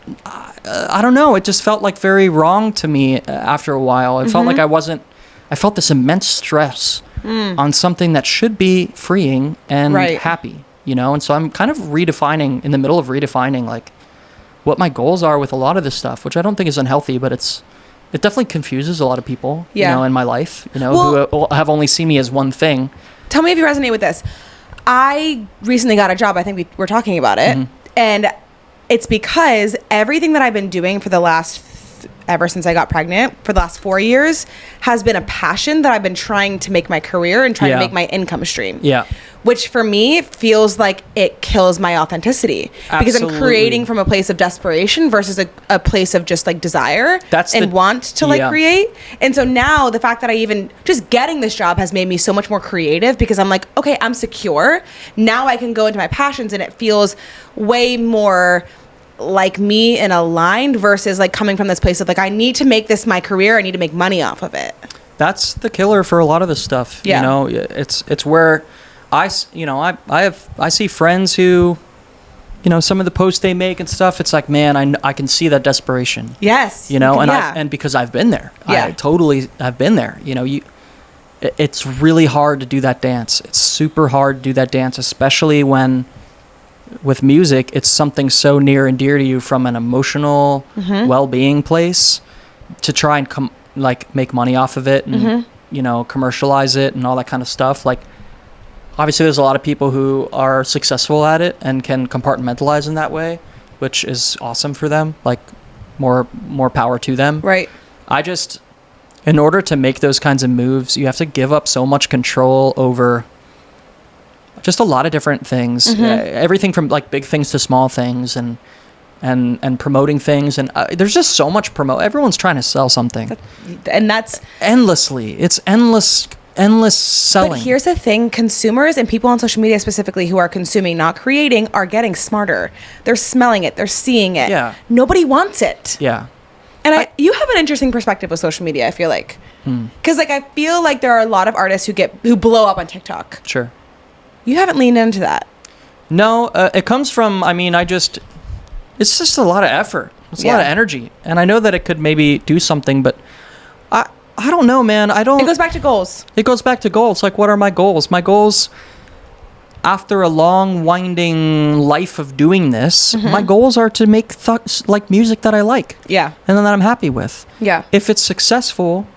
don't know, it just felt like very wrong to me after a while. It felt like I felt this immense stress on something that should be freeing and happy, you know? And so I'm kind of in the middle of redefining like what my goals are with a lot of this stuff, which I don't think is unhealthy, but it definitely confuses a lot of people, you know, in my life, you know, who have only seen me as one thing. Tell me if you resonate with this. I recently got a job. I think we were talking about it. And it's because everything that I've been doing for the ever since I got pregnant, for the last 4 years, has been a passion that I've been trying to make my career and trying to make my income stream. Yeah. Which for me feels like it kills my authenticity. Absolutely. Because I'm creating from a place of desperation versus a place of just like desire want to like create. And so now the fact that I even just getting this job has made me so much more creative because I'm like, okay, I'm secure. Now I can go into my passions and it feels way more like me and aligned versus like coming from this place of like, I need to make this my career. I need to make money off of it. That's the killer for a lot of this stuff. Yeah. You know, it's where I see friends who, you know, some of the posts they make and stuff, it's like, man, I can see that desperation. Yes. You know, and because I've been there. Yeah. I've been there. You know, it's really hard to do that dance. It's super hard to do that dance, especially when with music, it's something so near and dear to you from an emotional well-being place to try and make money off of it and, you know, commercialize it and all that kind of stuff. Like, obviously there's a lot of people who are successful at it and can compartmentalize in that way, which is awesome for them. Like, more power to them. Right. In order to make those kinds of moves, you have to give up so much control over just a lot of different things, everything from like big things to small things and promoting things. And there's just so much everyone's trying to sell something. And that's endlessly, it's endless selling. But here's the thing, consumers and people on social media specifically who are consuming, not creating, are getting smarter. They're smelling it. They're seeing it. Yeah. Nobody wants it. Yeah. And you have an interesting perspective with social media, I feel like. Because like I feel like there are a lot of artists who blow up on TikTok. Sure. You haven't leaned into that. No, it comes from, it's just a lot of effort. It's a lot of energy. And I know that it could maybe do something, but I don't know, man. It goes back to goals. It goes back to goals. Like, what are my goals? My goals, after a long, winding life of doing this, my goals are to make like music that I like. Yeah. And then that I'm happy with. Yeah. If it's successful,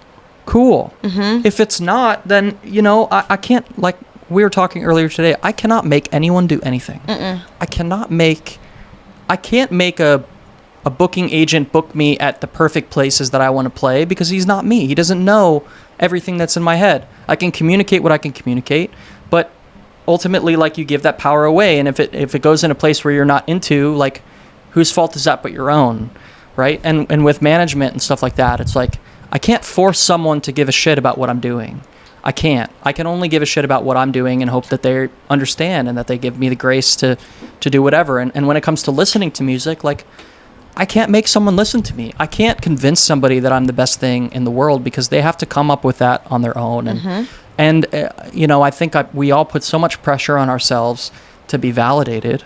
cool. If it's not, then, you know, I can't, like, we were talking earlier today, I cannot make anyone do anything. I can't make a booking agent book me at the perfect places that I want to play because he's not me. He doesn't know everything that's in my head. I can communicate what I can communicate, but ultimately, like, you give that power away. And if it goes in a place where you're not into, like, whose fault is that but your own, right? And with management and stuff like that, it's like, I can't force someone to give a shit about what I'm doing. I can't. I can only give a shit about what I'm doing and hope that they understand and that they give me the grace to do whatever. And when it comes to listening to music, like, I can't make someone listen to me. I can't convince somebody that I'm the best thing in the world because they have to come up with that on their own. And you know, I think we all put so much pressure on ourselves to be validated.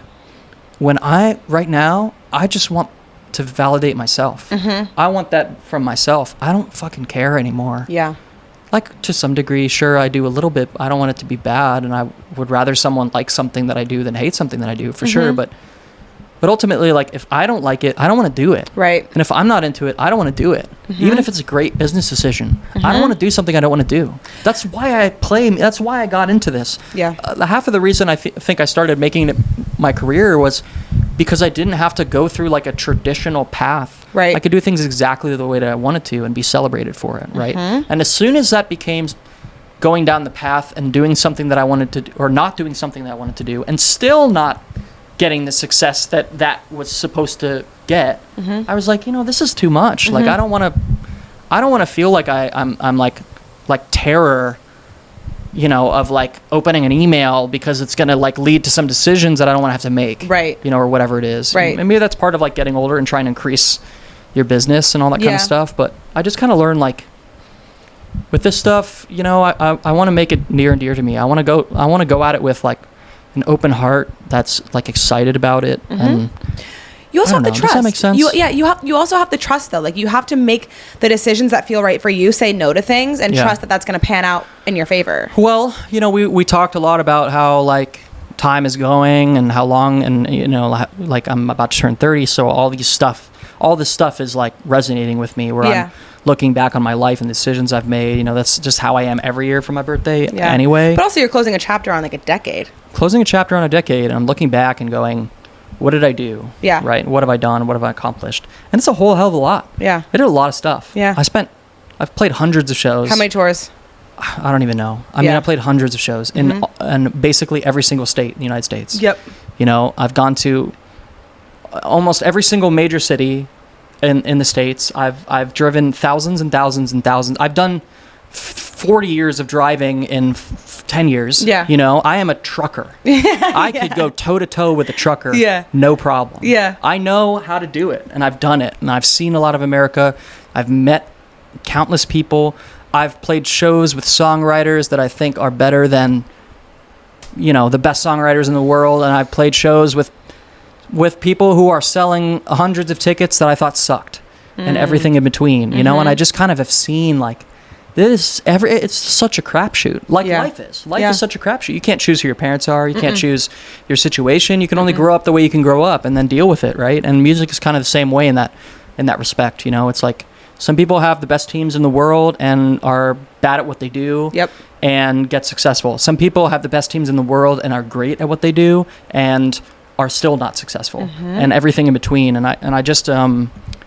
When right now, I just want to validate myself. I want that from myself. I don't fucking care anymore. Yeah. Like, to some degree, sure, I do a little bit. I don't want it to be bad, and I would rather someone like something that I do than hate something that I do, for sure. But ultimately, like, if I don't like it, I don't want to do it. Right. And if I'm not into it, I don't want to do it. Even if it's a great business decision. I don't want to do something I don't want to do. That's why that's why I got into this. Yeah. Half of the reason I think I started making it my career was because I didn't have to go through, like, a traditional path. Right. I could do things exactly the way that I wanted to and be celebrated for it, right? And as soon as that became going down the path and doing something that I wanted to do, or not doing something that I wanted to do, and still not getting the success that was supposed to get, I was like, you know, this is too much. Like, I don't want to feel like I'm like terror, you know, of like opening an email because it's going to like lead to some decisions that I don't want to have to make. Right. You know, or whatever it is. Right. And maybe that's part of like getting older and trying to increase your business and all that kind of stuff. But I just kind of learned, like, with this stuff, you know, I want to make it near and dear to me. I want to go at it with like an open heart that's like excited about it. And you also have the trust. Does that make sense? You also have the trust though. Like you have to make the decisions that feel right for you, say no to things, and trust that that's going to pan out in your favor. Well, you know, we talked a lot about how like time is going and how long, and you know, like I'm about to turn 30, so all this stuff is like resonating with me, where I'm looking back on my life and decisions I've made. You know, that's just how I am every year for my birthday anyway. But also you're closing a chapter on like a decade. Closing a chapter on a decade, and I'm looking back and going, what did I do? Yeah. Right? What have I done? What have I accomplished? And it's a whole hell of a lot. Yeah. I did a lot of stuff. Yeah. I've played hundreds of shows. How many tours? I don't even know. I mean, I played hundreds of shows in basically every single state in the United States. Yep. You know, I've gone to almost every single major city in the States. I've driven thousands and thousands and thousands. I've done 40 years of driving in 10 years. Yeah. You know, I am a trucker. I could go toe to toe with a trucker. Yeah. No problem. Yeah. I know how to do it, and I've done it, and I've seen a lot of America. I've met countless people. I've played shows with songwriters that I think are better than, you know, the best songwriters in the world, and I've played shows with people who are selling hundreds of tickets that I thought sucked, and everything in between, you know, and I just kind of have seen like it's such a crapshoot. Like life is. Life is such a crapshoot. You can't choose who your parents are. You can't choose your situation. You can only grow up the way you can grow up and then deal with it, right? And music is kind of the same way in that respect, you know. It's like some people have the best teams in the world and are bad at what they do. Yep. And get successful. Some people have the best teams in the world and are great at what they do and are still not successful, and everything in between. And I just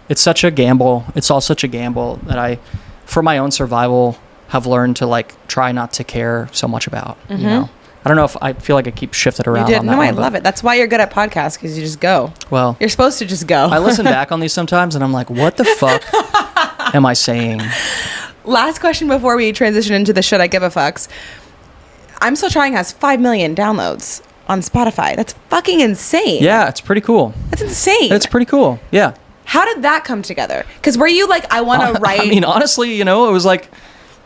it's such a gamble. It's all such a gamble that I, for my own survival, have learned to like try not to care so much about. You know, I don't know if I feel like I keep shifted around. You did. On that No, one, I love it. That's why you're good at podcasts, because you just go. Well, you're supposed to just go. I listen back on these sometimes, and I'm like, what the fuck am I saying? Last question before we transition into the should I give a fucks. I'm Still Trying has 5 million downloads on Spotify. That's fucking insane. Yeah, it's pretty cool. That's insane. It's pretty cool. Yeah. How did that come together? Because were you like, I want to write? I mean, honestly, you know, it was like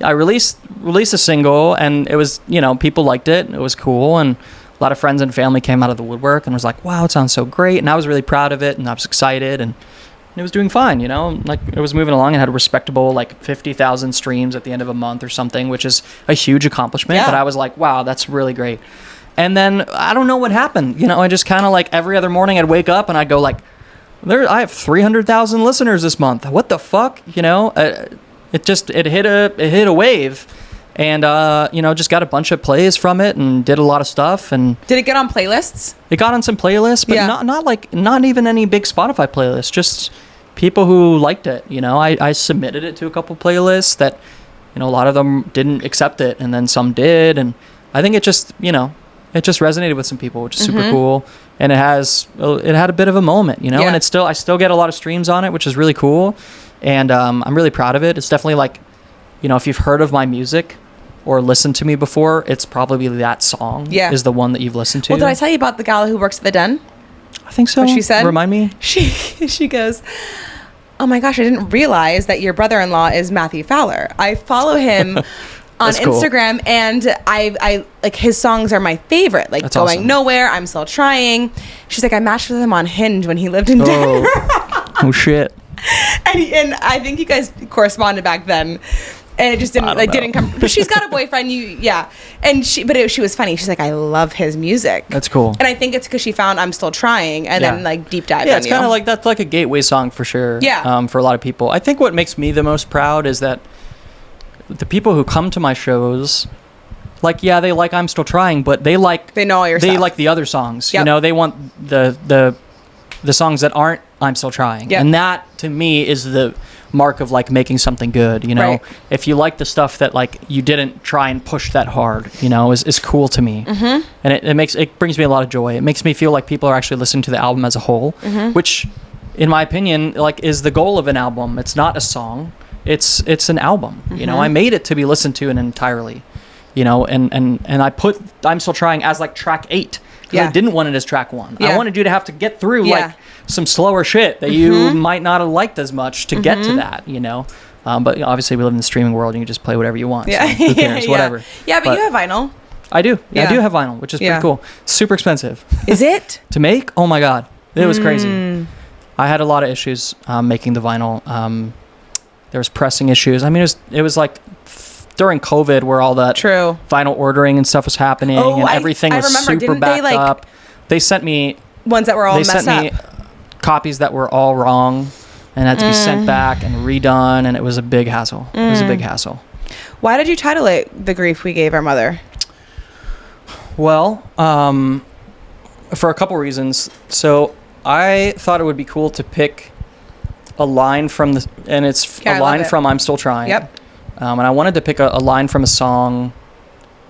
I released a single, and it was, you know, people liked it. It was cool, and a lot of friends and family came out of the woodwork and was like, wow, it sounds so great. And I was really proud of it, and I was excited, and it was doing fine, you know, like it was moving along and had a respectable like 50,000 streams at the end of a month or something, which is a huge accomplishment. Yeah. But I was like, wow, that's really great. And then I don't know what happened. You know, I just kind of like every other morning I'd wake up and I'd go like, I have 300,000 listeners this month. What the fuck? You know, it hit a wave, and you know, just got a bunch of plays from it and did a lot of stuff. And did it get on playlists? It got on some playlists, but not even any big Spotify playlists, just people who liked it. You know, I submitted it to a couple playlists that, you know, a lot of them didn't accept it, and then some did. And I think it just, you know, it just resonated with some people, which is super cool. And it had a bit of a moment, you know, and I still get a lot of streams on it, which is really cool. And I'm really proud of it. It's definitely like, you know, if you've heard of my music or listened to me before, it's probably that song is the one that you've listened to. Well, did I tell you about the gal who works at the Den? I think so. What she said? Remind me. She goes, oh my gosh, I didn't realize that your brother-in-law is Matthew Fowler. I follow him on Instagram, and I like his songs are my favorite. Like, that's Going awesome. Nowhere, I'm Still Trying. She's like, I matched with him on Hinge when he lived in Denver. Oh shit. And I think you guys corresponded back then, and it just didn't come. But she's got a boyfriend. And she was funny. She's like, I love his music. That's cool. And I think it's because she found I'm Still Trying, and then like deep dive. Yeah, it's kind of like that's like a gateway song for sure. Yeah. For a lot of people, I think what makes me the most proud is that the people who come to my shows, like, they like I'm Still Trying, but they know all your stuff. They like the other songs. Yep. You know, they want the songs that aren't I'm Still Trying. Yep. And that to me is the mark of like making something good, you know. Right. If you like the stuff that like you didn't try and push that hard, you know, is cool to me. And it brings me a lot of joy. It makes me feel like people are actually listening to the album as a whole, which in my opinion like is the goal of an album. It's not a song. It's an album. You know, I made it to be listened to entirely, you know, and I put I'm Still Trying as like track 8. I didn't want it as track 1. I wanted you to have to get through like some slower shit that you might not have liked as much to get to that, you know. But obviously we live in the streaming world and you can just play whatever you want. Yeah. So who cares? Whatever. Yeah, but you have vinyl. I do. Yeah. I do have vinyl, which is pretty cool. Super expensive. Is it? To make? Oh my God. It was crazy. I had a lot of issues making the vinyl. There was pressing issues. I mean, it was like during COVID where all that vinyl ordering and stuff was happening and everything was super backed up. They sent me ones that were all messed up. They sent me copies that were all wrong and had to be sent back and redone, and it was a big hassle. It was a big hassle. Why did you title it The Grief We Gave Our Mother? Well, for a couple reasons. So I thought it would be cool to pick a line from from I'm Still Trying. Yep. And I wanted to pick a line from a song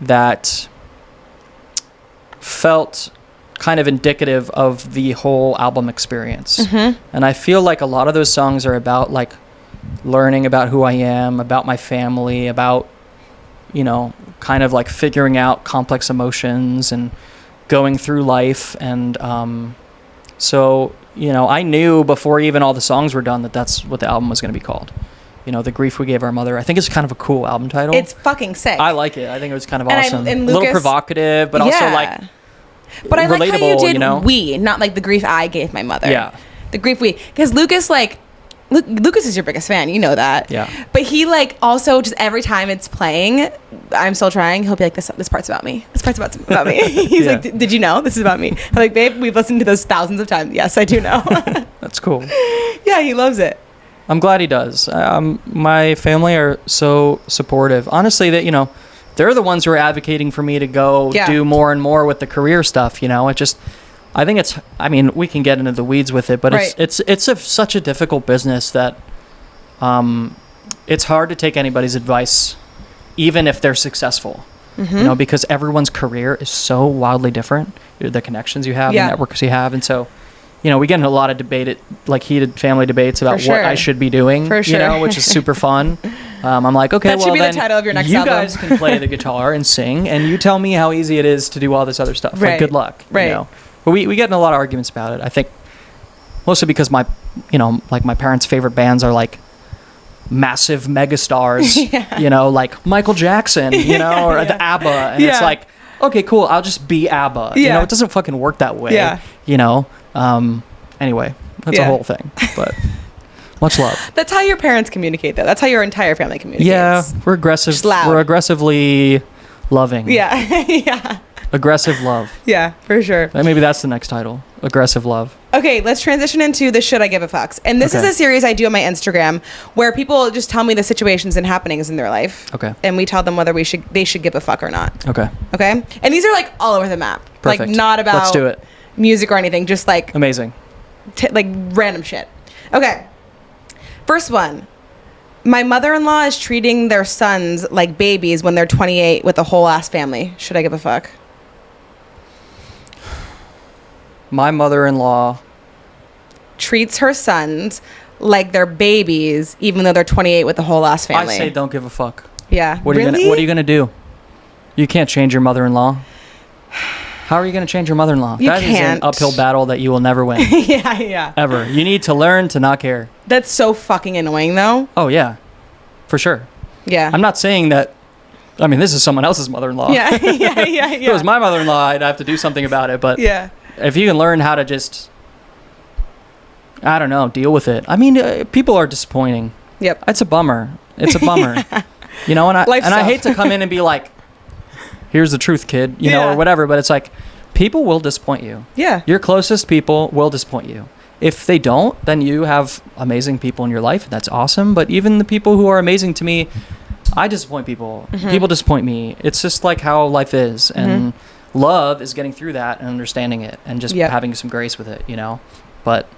that felt kind of indicative of the whole album experience. And I feel like a lot of those songs are about like learning about who I am, about my family, about, you know, kind of like figuring out complex emotions and going through life. And so, you know, I knew before even all the songs were done that that's what the album was going to be called. You know, The Grief We Gave Our Mother. I think it's kind of a cool album title. It's fucking sick. I like it. I think it was kind of awesome. And Lucas, a little provocative, but also like but I like how you did you know? we, not like the grief I gave my mother. Yeah. The grief we. Because Lucas, like, Lucas is your biggest fan. You know that. Yeah. But he, like, also just every time it's playing, I'm Still Trying, he'll be like, this part's about me. This part's about me. He's like, did you know? This is about me. I'm like, babe, we've listened to those thousands of times. Yes, I do know. That's cool. Yeah, he loves it. I'm glad he does. My family are so supportive. Honestly, that, you know, they're the ones who are advocating for me to go do more and more with the career stuff. You know, I think it's. I mean, we can get into the weeds with it, but it's such a difficult business that, it's hard to take anybody's advice, even if they're successful. You know, because everyone's career is so wildly different. The connections you have, the networks you have, and so. You know, we get into a lot of heated family debates about what I should be doing, you know, which is super fun. I'm like, okay, that should be the title of your next album. You guys can play the guitar and sing, and you tell me how easy it is to do all this other stuff. Like, good luck. You know? But we get in a lot of arguments about it. I think mostly because my parents' favorite bands are like massive megastars, you know, like Michael Jackson, you know, or the ABBA. And it's like, okay, cool, I'll just be ABBA. You know, it doesn't fucking work that way, you know. Anyway, that's a whole thing, but much love. That's how your parents communicate, though. That's how your entire family communicates. Yeah, we're aggressive. Just loud. We're aggressively loving. Yeah. Yeah. Aggressive love. Yeah, for sure. Maybe that's the next title. Aggressive love. Okay, let's transition into the Should I Give a Fucks. And this is a series I do on my Instagram where people just tell me the situations and happenings in their life. Okay. And we tell them whether they should give a fuck or not. Okay. Okay? And these are like all over the map. Perfect. Like not about Let's do it. Music or anything, just like amazing. Like random shit. Okay. First one. My mother-in-law is treating their sons like babies when they're 28 with a whole ass family. Should I give a fuck? My mother-in-law treats her sons like they're babies even though they're 28 with a whole ass family. I say don't give a fuck. Yeah. What are you gonna do? You can't change your mother-in-law. How are you going to change your mother-in-law? That is an uphill battle that you will never win. Yeah. Ever. You need to learn to not care. That's so fucking annoying, though. Oh, yeah. For sure. Yeah. I'm not saying that... I mean, this is someone else's mother-in-law. Yeah. If it was my mother-in-law, I'd have to do something about it. But if you can learn how to just... I don't know, deal with it. I mean, people are disappointing. Yep. It's a bummer. You know, and I hate to come in and be like... Here's the truth, kid, you know, or whatever. But it's like, people will disappoint you. Yeah. Your closest people will disappoint you. If they don't, then you have amazing people in your life. That's awesome. But even the people who are amazing to me, I disappoint people. People disappoint me. It's just like how life is. And love is getting through that and understanding it and just having some grace with it, you know. But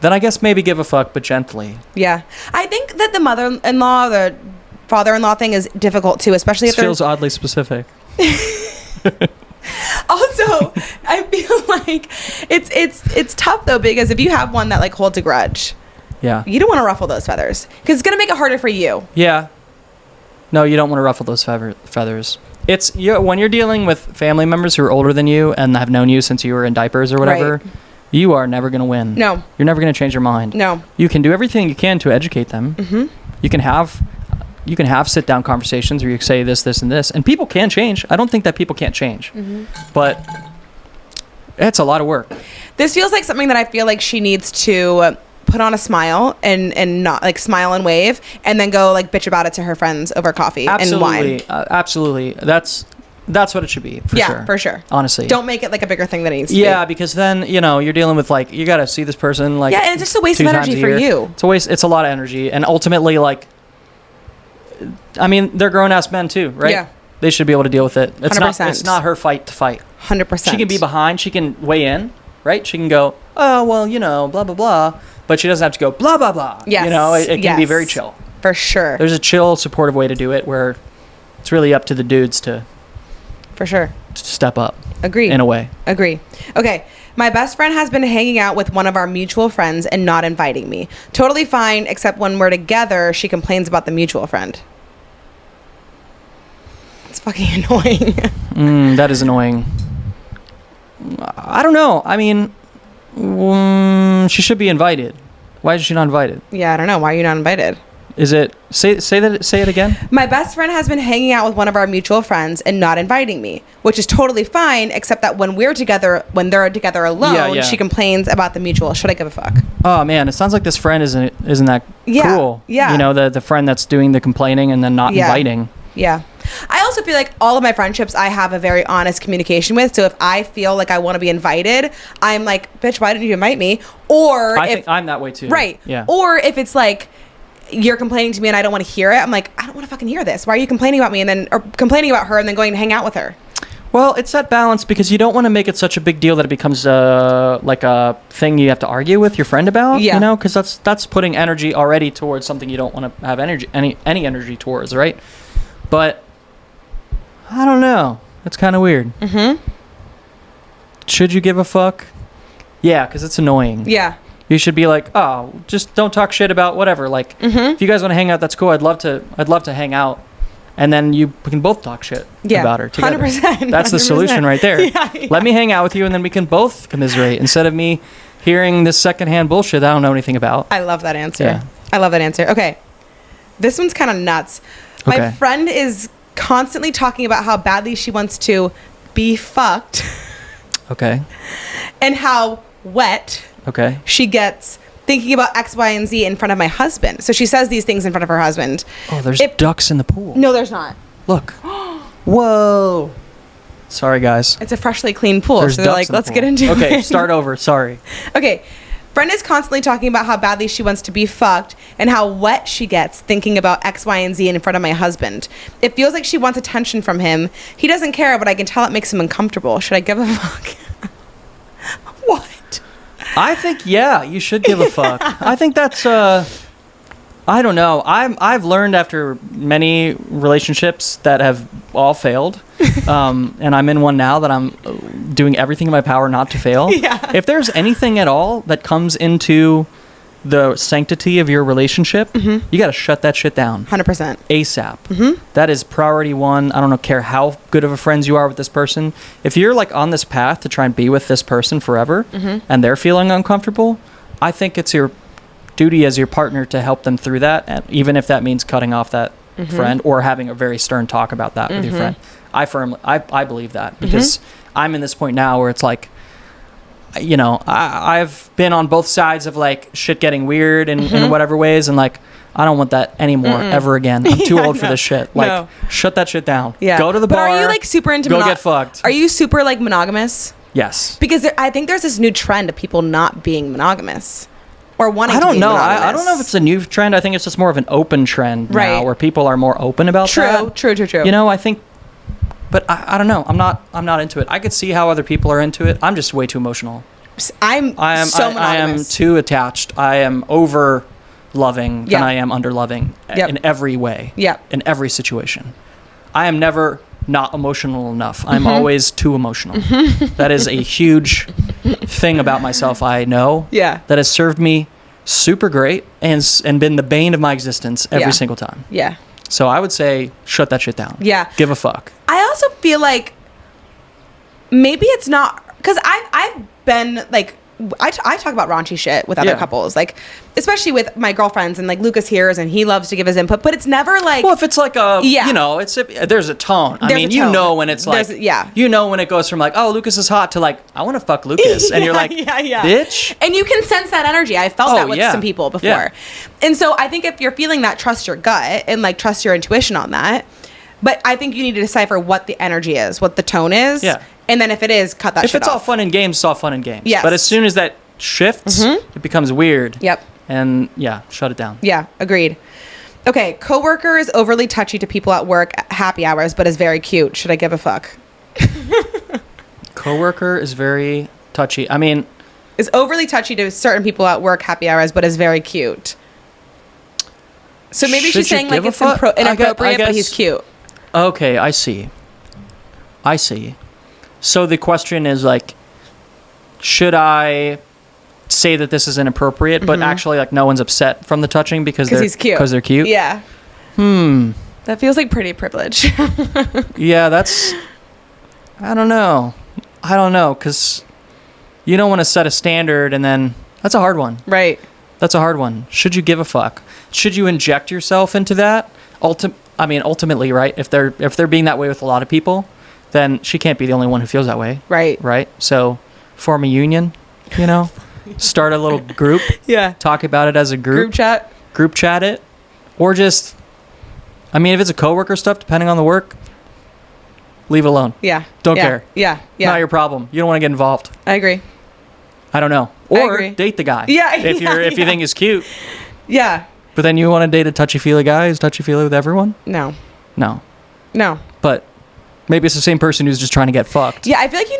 then I guess maybe give a fuck, but gently. Yeah. I think that the mother-in-law, the father-in-law thing is difficult too, especially if it feels oddly specific. Also, I feel like it's tough though, because if you have one that like holds a grudge, you don't want to ruffle those feathers because it's gonna make it harder for you. Yeah. No, you don't want to ruffle those feathers. It's when you're dealing with family members who are older than you and have known you since you were in diapers or whatever. Right. You are never gonna win. No. You're never gonna change your mind. No. You can do everything you can to educate them. You can have sit down conversations where you say this, and this, and people can change. I don't think that people can't change, but it's a lot of work. This feels like something that I feel like she needs to put on a smile and not like smile and wave, and then go like bitch about it to her friends over coffee and wine. Absolutely. That's what it should be. For sure. For sure. Honestly, don't make it like a bigger thing than it needs to be. Yeah, because then you're dealing with like you got to see this person like and it's just a waste of energy for you. It's a lot of energy, and ultimately like, I mean, they're grown ass men too, right? Yeah. They should be able to deal with it. 100%. It's not her fight to fight. 100%. She can be behind. She can weigh in, right? She can go, oh well, blah blah blah. But she doesn't have to go blah blah blah. Yes. It can be very chill. For sure. There's a chill, supportive way to do it where it's really up to the dudes to. For sure. Step up. Agree. In a way. Agree. Okay. My best friend has been hanging out with one of our mutual friends and not inviting me. Totally fine, except when we're together, she complains about the mutual friend. It's fucking annoying. That is annoying. I don't know. I mean, she should be invited. Why is she not invited? Yeah, I don't know. Why are you not invited? Is it say it again? My best friend has been hanging out with one of our mutual friends and not inviting me, which is totally fine, except that when they're together alone, she complains about the mutual. Should I give a fuck? Oh man, it sounds like this friend isn't that cool. Yeah. The friend that's doing the complaining and then not inviting. Yeah. I also feel like all of my friendships I have a very honest communication with. So if I feel like I want to be invited, I'm like, bitch, why didn't you invite me? Or I think I'm that way too. Right. Yeah. Or if it's like you're complaining to me and I don't want to hear it, I'm like, I don't want to fucking hear this. Why are you complaining about me or complaining about her and then going to hang out with her? Well, it's that balance because you don't want to make it such a big deal that it becomes like a thing you have to argue with your friend about. Yeah. Because that's putting energy already towards something you don't want to have any energy towards, right? But I don't know. It's kind of weird. Should you give a fuck? Yeah, because it's annoying. Yeah. You should be like, oh, just don't talk shit about whatever. Like, if you guys want to hang out, that's cool. I'd love to hang out, and then we can both talk shit about her together. 100%. That's the solution right there. Yeah. Let me hang out with you, and then we can both commiserate instead of me hearing this secondhand bullshit that I don't know anything about. I love that answer. Yeah. I love that answer. Okay, this one's kind of nuts. My friend is constantly talking about how badly she wants to be fucked. Okay. And how wet she gets thinking about X, Y, and Z in front of my husband. So she says these things in front of her husband. Oh, there's ducks in the pool. No, there's not. Look. Whoa. Sorry, guys. It's a freshly clean pool. So they're like, let's get into it. Okay, start over. Sorry. Okay. Friend is constantly talking about how badly she wants to be fucked and how wet she gets thinking about X, Y, and Z in front of my husband. It feels like she wants attention from him. He doesn't care, but I can tell it makes him uncomfortable. Should I give a fuck? What? I think, you should give a fuck. I think that's, I don't know. I've learned after many relationships that have all failed, and I'm in one now that I'm doing everything in my power not to fail. Yeah. If there's anything at all that comes into the sanctity of your relationship, you got to shut that shit down. 100%. ASAP. That is priority one. I don't care how good of a friends you are with this person. If you're like on this path to try and be with this person forever, and they're feeling uncomfortable, I think it's your duty as your partner to help them through that, and even if that means cutting off that friend or having a very stern talk about that with your friend. I believe that because I'm in this point now where it's like, I've been on both sides of like shit getting weird in whatever ways, and like I don't want that anymore ever again. I'm too old for this shit. Like, shut that shit down. Yeah. Go to the bar. Are you like super into go get fucked? Are you super like monogamous? Yes. Because I think there's this new trend of people not being monogamous. Or wanting to be monogamous. I don't know if it's a new trend. I think it's just more of an open trend now, where people are more open about that. True. I think, but I don't know. I'm not into it. I could see how other people are into it. I'm just way too emotional. I am too attached. I am over loving than I am under loving in every way. Yeah. In every situation. I am never not emotional enough. I'm always too emotional. That is a huge thing about myself, I know. Yeah. That has served me super great and been the bane of my existence every single time. Yeah. So I would say shut that shit down. Yeah. Give a fuck. I also feel like maybe it's not, because I've been like I talk about raunchy shit with other couples, like especially with my girlfriends, and like Lucas hears and he loves to give his input, but it's never like, well, if it's like a, you know, there's a tone. I mean, you know when it's like, you know when it goes from like, oh, Lucas is hot to like, I want to fuck Lucas, and you're like, bitch. And you can sense that energy. I felt that with some people before, and so I think if you're feeling that, trust your gut and like trust your intuition on that. But I think you need to decipher what the energy is, what the tone is. Yeah. And then if it is, cut that shit off. If it's all fun and games, it's all fun and games. Yes. But as soon as that shifts, it becomes weird. Yep. And shut it down. Yeah, agreed. Okay, coworker is overly touchy to people at work at happy hours, but is very cute. Should I give a fuck? Coworker is very touchy. I mean... is overly touchy to certain people at work happy hours, but is very cute. So maybe she's saying like it's inappropriate, but he's cute. Okay, I see. So the question is like, should I say that this is inappropriate, but actually like no one's upset from the touching because he's cute? Because they're cute? Yeah. That feels like pretty privilege. Yeah, that's... I don't know, because you don't want to set a standard and then... That's a hard one. Right. That's a hard one. Should you give a fuck? Should you inject yourself into that? Ultimately, right? If they're being that way with a lot of people, then she can't be the only one who feels that way. Right. Right? So form a union, you know? Start a little group. Yeah. Talk about it as a group. Group chat it. Or just, I mean, if it's a coworker stuff, depending on the work, leave it alone. Yeah. Don't care. Yeah. Not your problem. You don't want to get involved. I agree. I don't know. Or date the guy. Yeah. If you think he's cute. Yeah. But then you want to date a touchy-feely guy who's touchy-feely with everyone? No. But maybe it's the same person who's just trying to get fucked. Yeah, I feel like you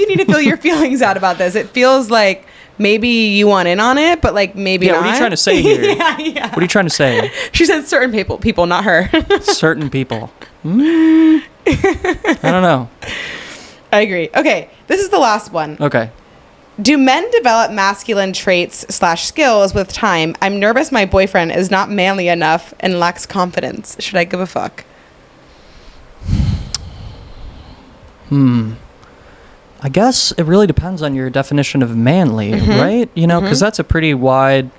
need to feel your feelings out about this. It feels like maybe you want in on it, but like maybe not. What are you trying to say here? Yeah. What are you trying to say? She said certain people, not her. Certain people. I don't know. I agree. Okay, this is the last one. Okay. Do men develop masculine traits / skills with time? I'm nervous my boyfriend is not manly enough and lacks confidence. Should I give a fuck? I guess it really depends on your definition of manly, right? You know, because that's a pretty wide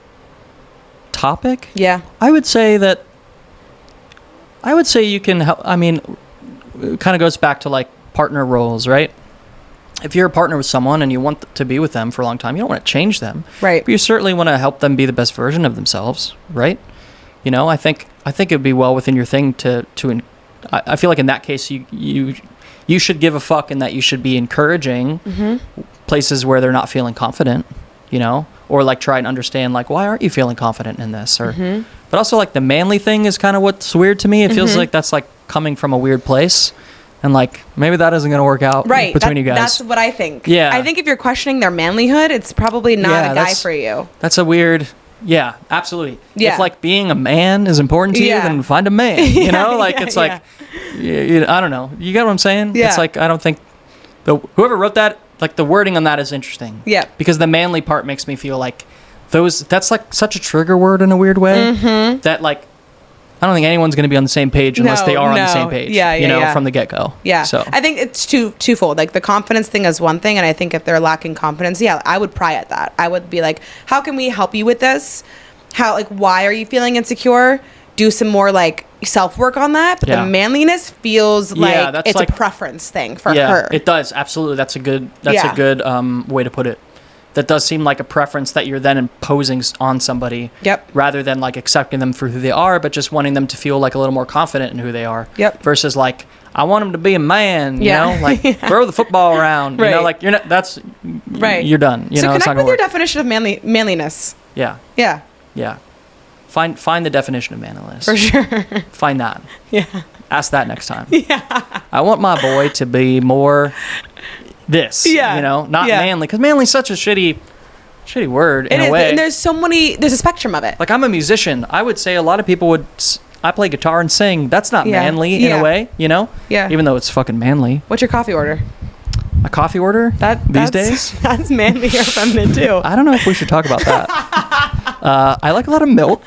topic. Yeah. I would say you can help. I mean, it kind of goes back to like partner roles, right? If you're a partner with someone and you want to be with them for a long time, you don't want to change them. Right. But you certainly want to help them be the best version of themselves, right? You know, I think it would be well within your thing I feel like in that case, you should give a fuck and that you should be encouraging places where they're not feeling confident, you know, or like try and understand like, why aren't you feeling confident in this? Or, but also like the manly thing is kind of what's weird to me. It feels like that's like coming from a weird place. And like, maybe that isn't going to work out between you guys. That's what I think. Yeah. I think if you're questioning their manlyhood, it's probably not a guy for you. That's a weird... Yeah, absolutely. Yeah. If like being a man is important to you, then find a man. You know, like it's like, I don't know. You get what I'm saying? Yeah. It's like, I don't think whoever wrote that, like the wording on that is interesting. Yeah. Because the manly part makes me feel like that's like such a trigger word in a weird way that like, I don't think anyone's going to be on the same page unless they are on the same page. From the get-go. Yeah. So I think it's twofold. Like the confidence thing is one thing, and I think if they're lacking confidence, I would pry at that. I would be like, how can we help you with this? Why are you feeling insecure? Do some more like self-work on that. But the manliness feels like it's like a preference thing for her. It does. Absolutely. That's a good way to put it. That does seem like a preference that you're then imposing on somebody. Yep. Rather than like accepting them for who they are, but just wanting them to feel like a little more confident in who they are. Yep. Versus like, I want them to be a man, you know, like throw the football around, you know, like you're not, that's, you're done. You know, connect with your definition of manliness. Yeah. Yeah. Yeah. Find the definition of manliness. For sure. Find that. Yeah. Ask that next time. Yeah. I want my boy to be more this, you know, not manly, because manly's such a shitty word in a way. And there's a spectrum of it. Like I'm a musician. I would say a lot of people I play guitar and sing. That's not manly in a way, you know? Yeah. Even though it's fucking manly. What's your coffee order? A coffee order? These days? That's manly or feminine too. I don't know if we should talk about that. I like a lot of milk.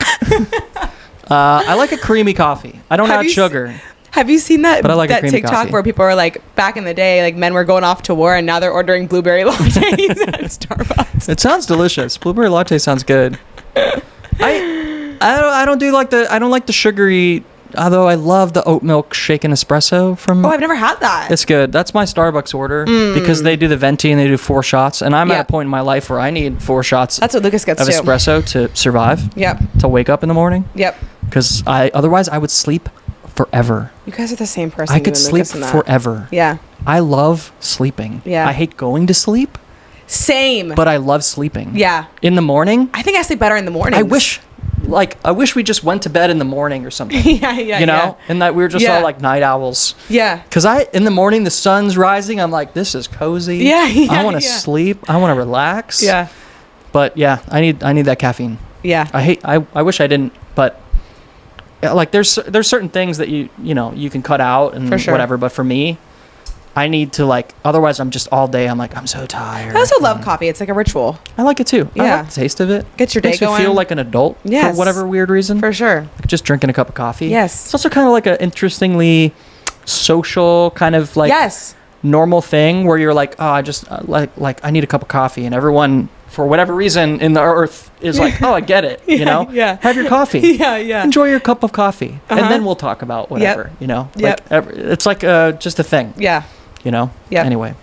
I like a creamy coffee. I don't add sugar. Have you seen that, But I like a that creamy TikTok coffee. where people are like, back in the day, like men were going off to war and now they're ordering blueberry lattes at Starbucks? It sounds delicious. Blueberry latte sounds good. I don't like the sugary, although I love the oat milk shaken espresso from. Oh, I've never had that. It's good. That's my Starbucks order because they do the venti and they do 4 shots, and I'm at a Yep. point in my life where I need 4 shots That's what Lucas gets of too. espresso to survive, Yep. to wake up in the morning, Yep. because otherwise I would sleep forever. You guys are the same person. I you could and sleep Lucas, in that. forever. Yeah. I love sleeping. Yeah. I hate going to sleep, Same. but I love sleeping. Yeah. In the morning, I think I sleep better in the morning. I wish we just went to bed in the morning or something. yeah, yeah, You know, and that we were just Yeah. all like night owls. Yeah. Because in the morning, the sun's rising. I'm like, this is cozy. Yeah, yeah, I want to yeah. sleep. I want to relax. Yeah. But yeah, I need that caffeine. Yeah. I wish I didn't, but like there's certain things that you can cut out and For sure. whatever. But for me, I need to otherwise I'm just all day. I'm like, I'm so tired. I also love coffee. It's like a ritual. I like it too. I Yeah. like the taste of it. Gets your day Makes me going. feel like an adult Yes. for whatever weird reason. For sure. Like just drinking a cup of coffee. Yes. It's also kind of like an interestingly social kind of Yes. normal thing where you're like, oh, I just I need a cup of coffee, and everyone for whatever reason in the earth is like, oh, I get it. Yeah, yeah. Have your coffee. Yeah, yeah. Enjoy your cup of coffee, Uh-huh. and then we'll talk about whatever. Yep. It's like just a thing. Yeah. Yep. Anyway,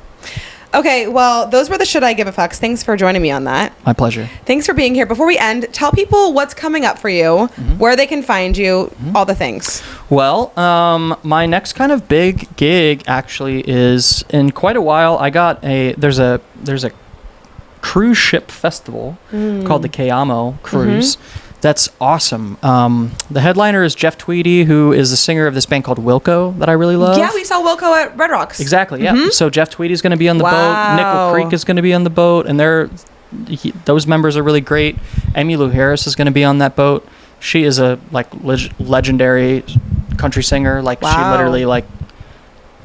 Okay, well, those were the Should I Give a Fucks. Thanks for joining me on that. my pleasure. Thanks for being here. Before we end, tell people what's coming up for you, where they can find you, all the things. Well, my next kind of big gig actually is in quite a while. There's a cruise ship festival called the Kayamo Cruise. That's awesome. The headliner is Jeff Tweedy, who is the singer of this band called Wilco that I really love. Yeah, we saw Wilco at Red Rocks. Exactly, yeah. So Jeff Tweedy's going to be on the boat. Wow. Nickel Creek is going to be on the boat, and those members are really great. Emmylou Harris is going to be on that boat. She is a legendary country singer. She Wow. literally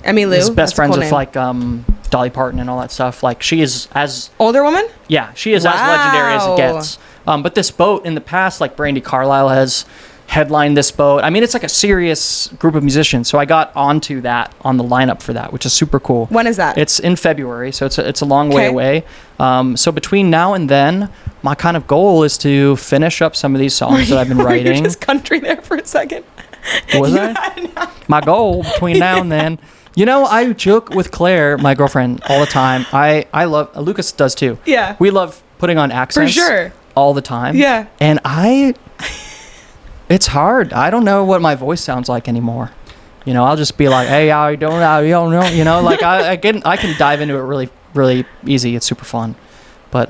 Emmylou. is That's best a friends cool with name. Dolly Parton and all that stuff. She is as Older woman? she is as legendary as it Wow. gets. But this boat in the past, Brandy Carlisle has headlined this boat. I mean, it's like a serious group of musicians. So I got onto that on the lineup for that, which is super cool. When is that? It's in February, so it's a long way Okay. away. So between now and then, my kind of goal is to finish up some of these songs that I've been Were you writing. just country there for a second? Was I? My goal between now and then. I joke with Claire, my girlfriend, all the time. I love, Lucas does too. Yeah. We love putting on accents. For sure. All the time. Yeah. And it's hard. I don't know what my voice sounds like anymore. I'll just be like, hey, how you doing? How you don't know? I can dive into it really, really easy. It's super fun. But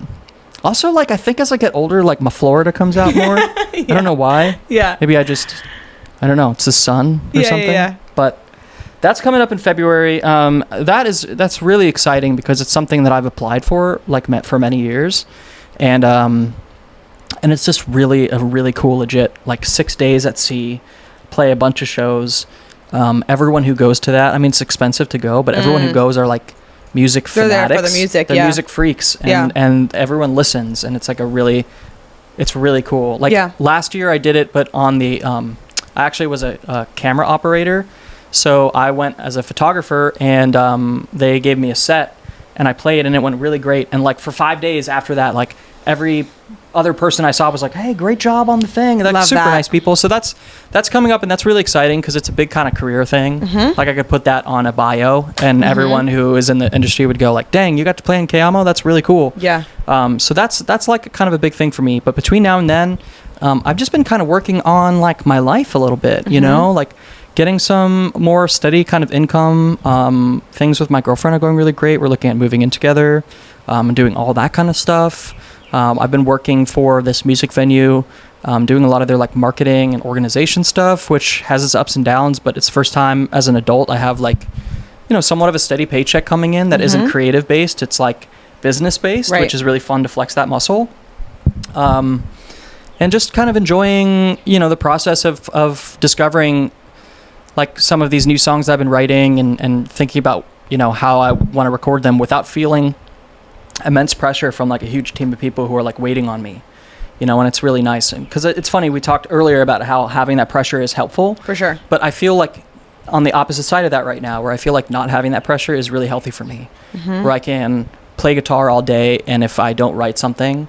also, I think as I get older, my Florida comes out more. I don't know why. Yeah. Maybe I don't know. It's the sun or something. Yeah. But that's coming up in February. That's really exciting because it's something that I've applied for for many years, and it's just really a really cool, legit 6 days at sea, play a bunch of shows. Everyone who goes to that, I mean, it's expensive to go, but everyone who goes are music They're fanatics. there for the music. They're yeah. music freaks, and Yeah. and everyone listens, and it's it's really cool. Yeah. Last year I did it, but on the I actually was a camera operator, so I went as a photographer, and they gave me a set, and I played, and it went really great. And for 5 days after that, every other person I saw was like, hey, great job on the thing. And Love super that. nice people. So that's coming up, and that's really exciting because it's a big kind of career thing. I could put that on a bio, and everyone who is in the industry would go dang, you got to play in Kayamo? That's really cool. Yeah. So that's kind of a big thing for me. But between now and then, I've just been kind of working on my life a little bit, getting some more steady kind of income. Things with my girlfriend are going really great. We're looking at moving in together, and doing all that kind of stuff. I've been working for this music venue, doing a lot of their marketing and organization stuff, which has its ups and downs, but it's the first time as an adult I have somewhat of a steady paycheck coming in that isn't creative based. It's business based, Right. which is really fun to flex that muscle. And just kind of enjoying, the process of discovering some of these new songs I've been writing, and thinking about, how I want to record them without feeling immense pressure from a huge team of people who are waiting on me, and it's really nice. And because it's funny, we talked earlier about how having that pressure is helpful. For sure. But I feel on the opposite side of that right now, where I feel like not having that pressure is really healthy for me. Where I can play guitar all day, and if I don't write something,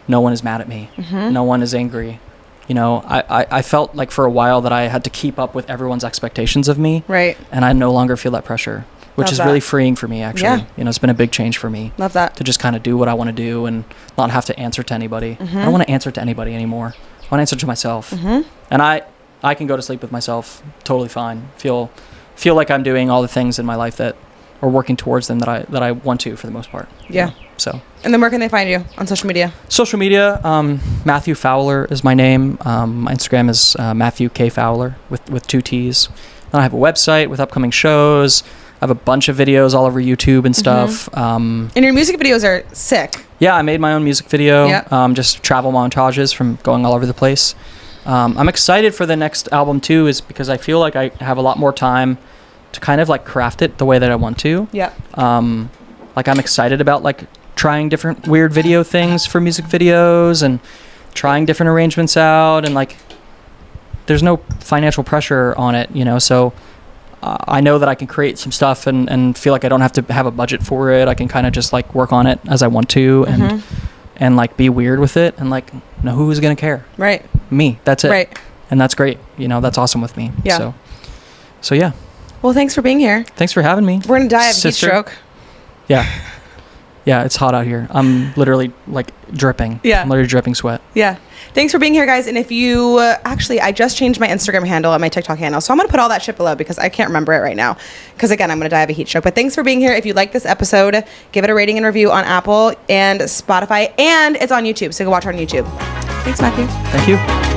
no one is mad at me. No one is angry. You know, I felt like for a while that I had to keep up with everyone's expectations of me. Right. And I no longer feel that pressure, which is really freeing for me, actually. Yeah. You know, it's been a big change for me. Love that. To just kind of do what I want to do and not have to answer to anybody. I don't want to answer to anybody anymore. I want to answer to myself. And I can go to sleep with myself totally fine. Feel like I'm doing all the things in my life that or working towards them that I want to, for the most part. Yeah. So. And then where can they find you on social media? Social media, Matthew Fowler is my name. My Instagram is Matthew K Fowler with 2 T's. And I have a website with upcoming shows. I have a bunch of videos all over YouTube and stuff. And your music videos are sick. Yeah, I made my own music video. Yep. Just travel montages from going all over the place. I'm excited for the next album too, is because I feel like I have a lot more time to kind of like craft it the way that I want to. Yeah. Like I'm excited about like trying different weird video things for music videos and trying different arrangements out, and like there's no financial pressure on it, you know, so I know that I can create some stuff and feel like I don't have to have a budget for it. I can kind of just like work on it as I want to and like be weird with it and like know who's gonna care. Right. Me. That's it. Right. And that's great. You know, that's awesome with me. Yeah. So yeah. Well, thanks for being here. Thanks for having me. We're gonna die of heat stroke. Yeah. Yeah, it's hot out here. I'm literally like dripping. Yeah. I'm literally dripping sweat. Yeah. Thanks for being here, guys. And if you actually, I just changed my Instagram handle and my TikTok handle, so I'm going to put all that shit below because I can't remember it right now. Because again, I'm going to die of a heat stroke. But thanks for being here. If you like this episode, give it a rating and review on Apple and Spotify, and it's on YouTube, so go watch it on YouTube. Thanks, Matthew. Thank you.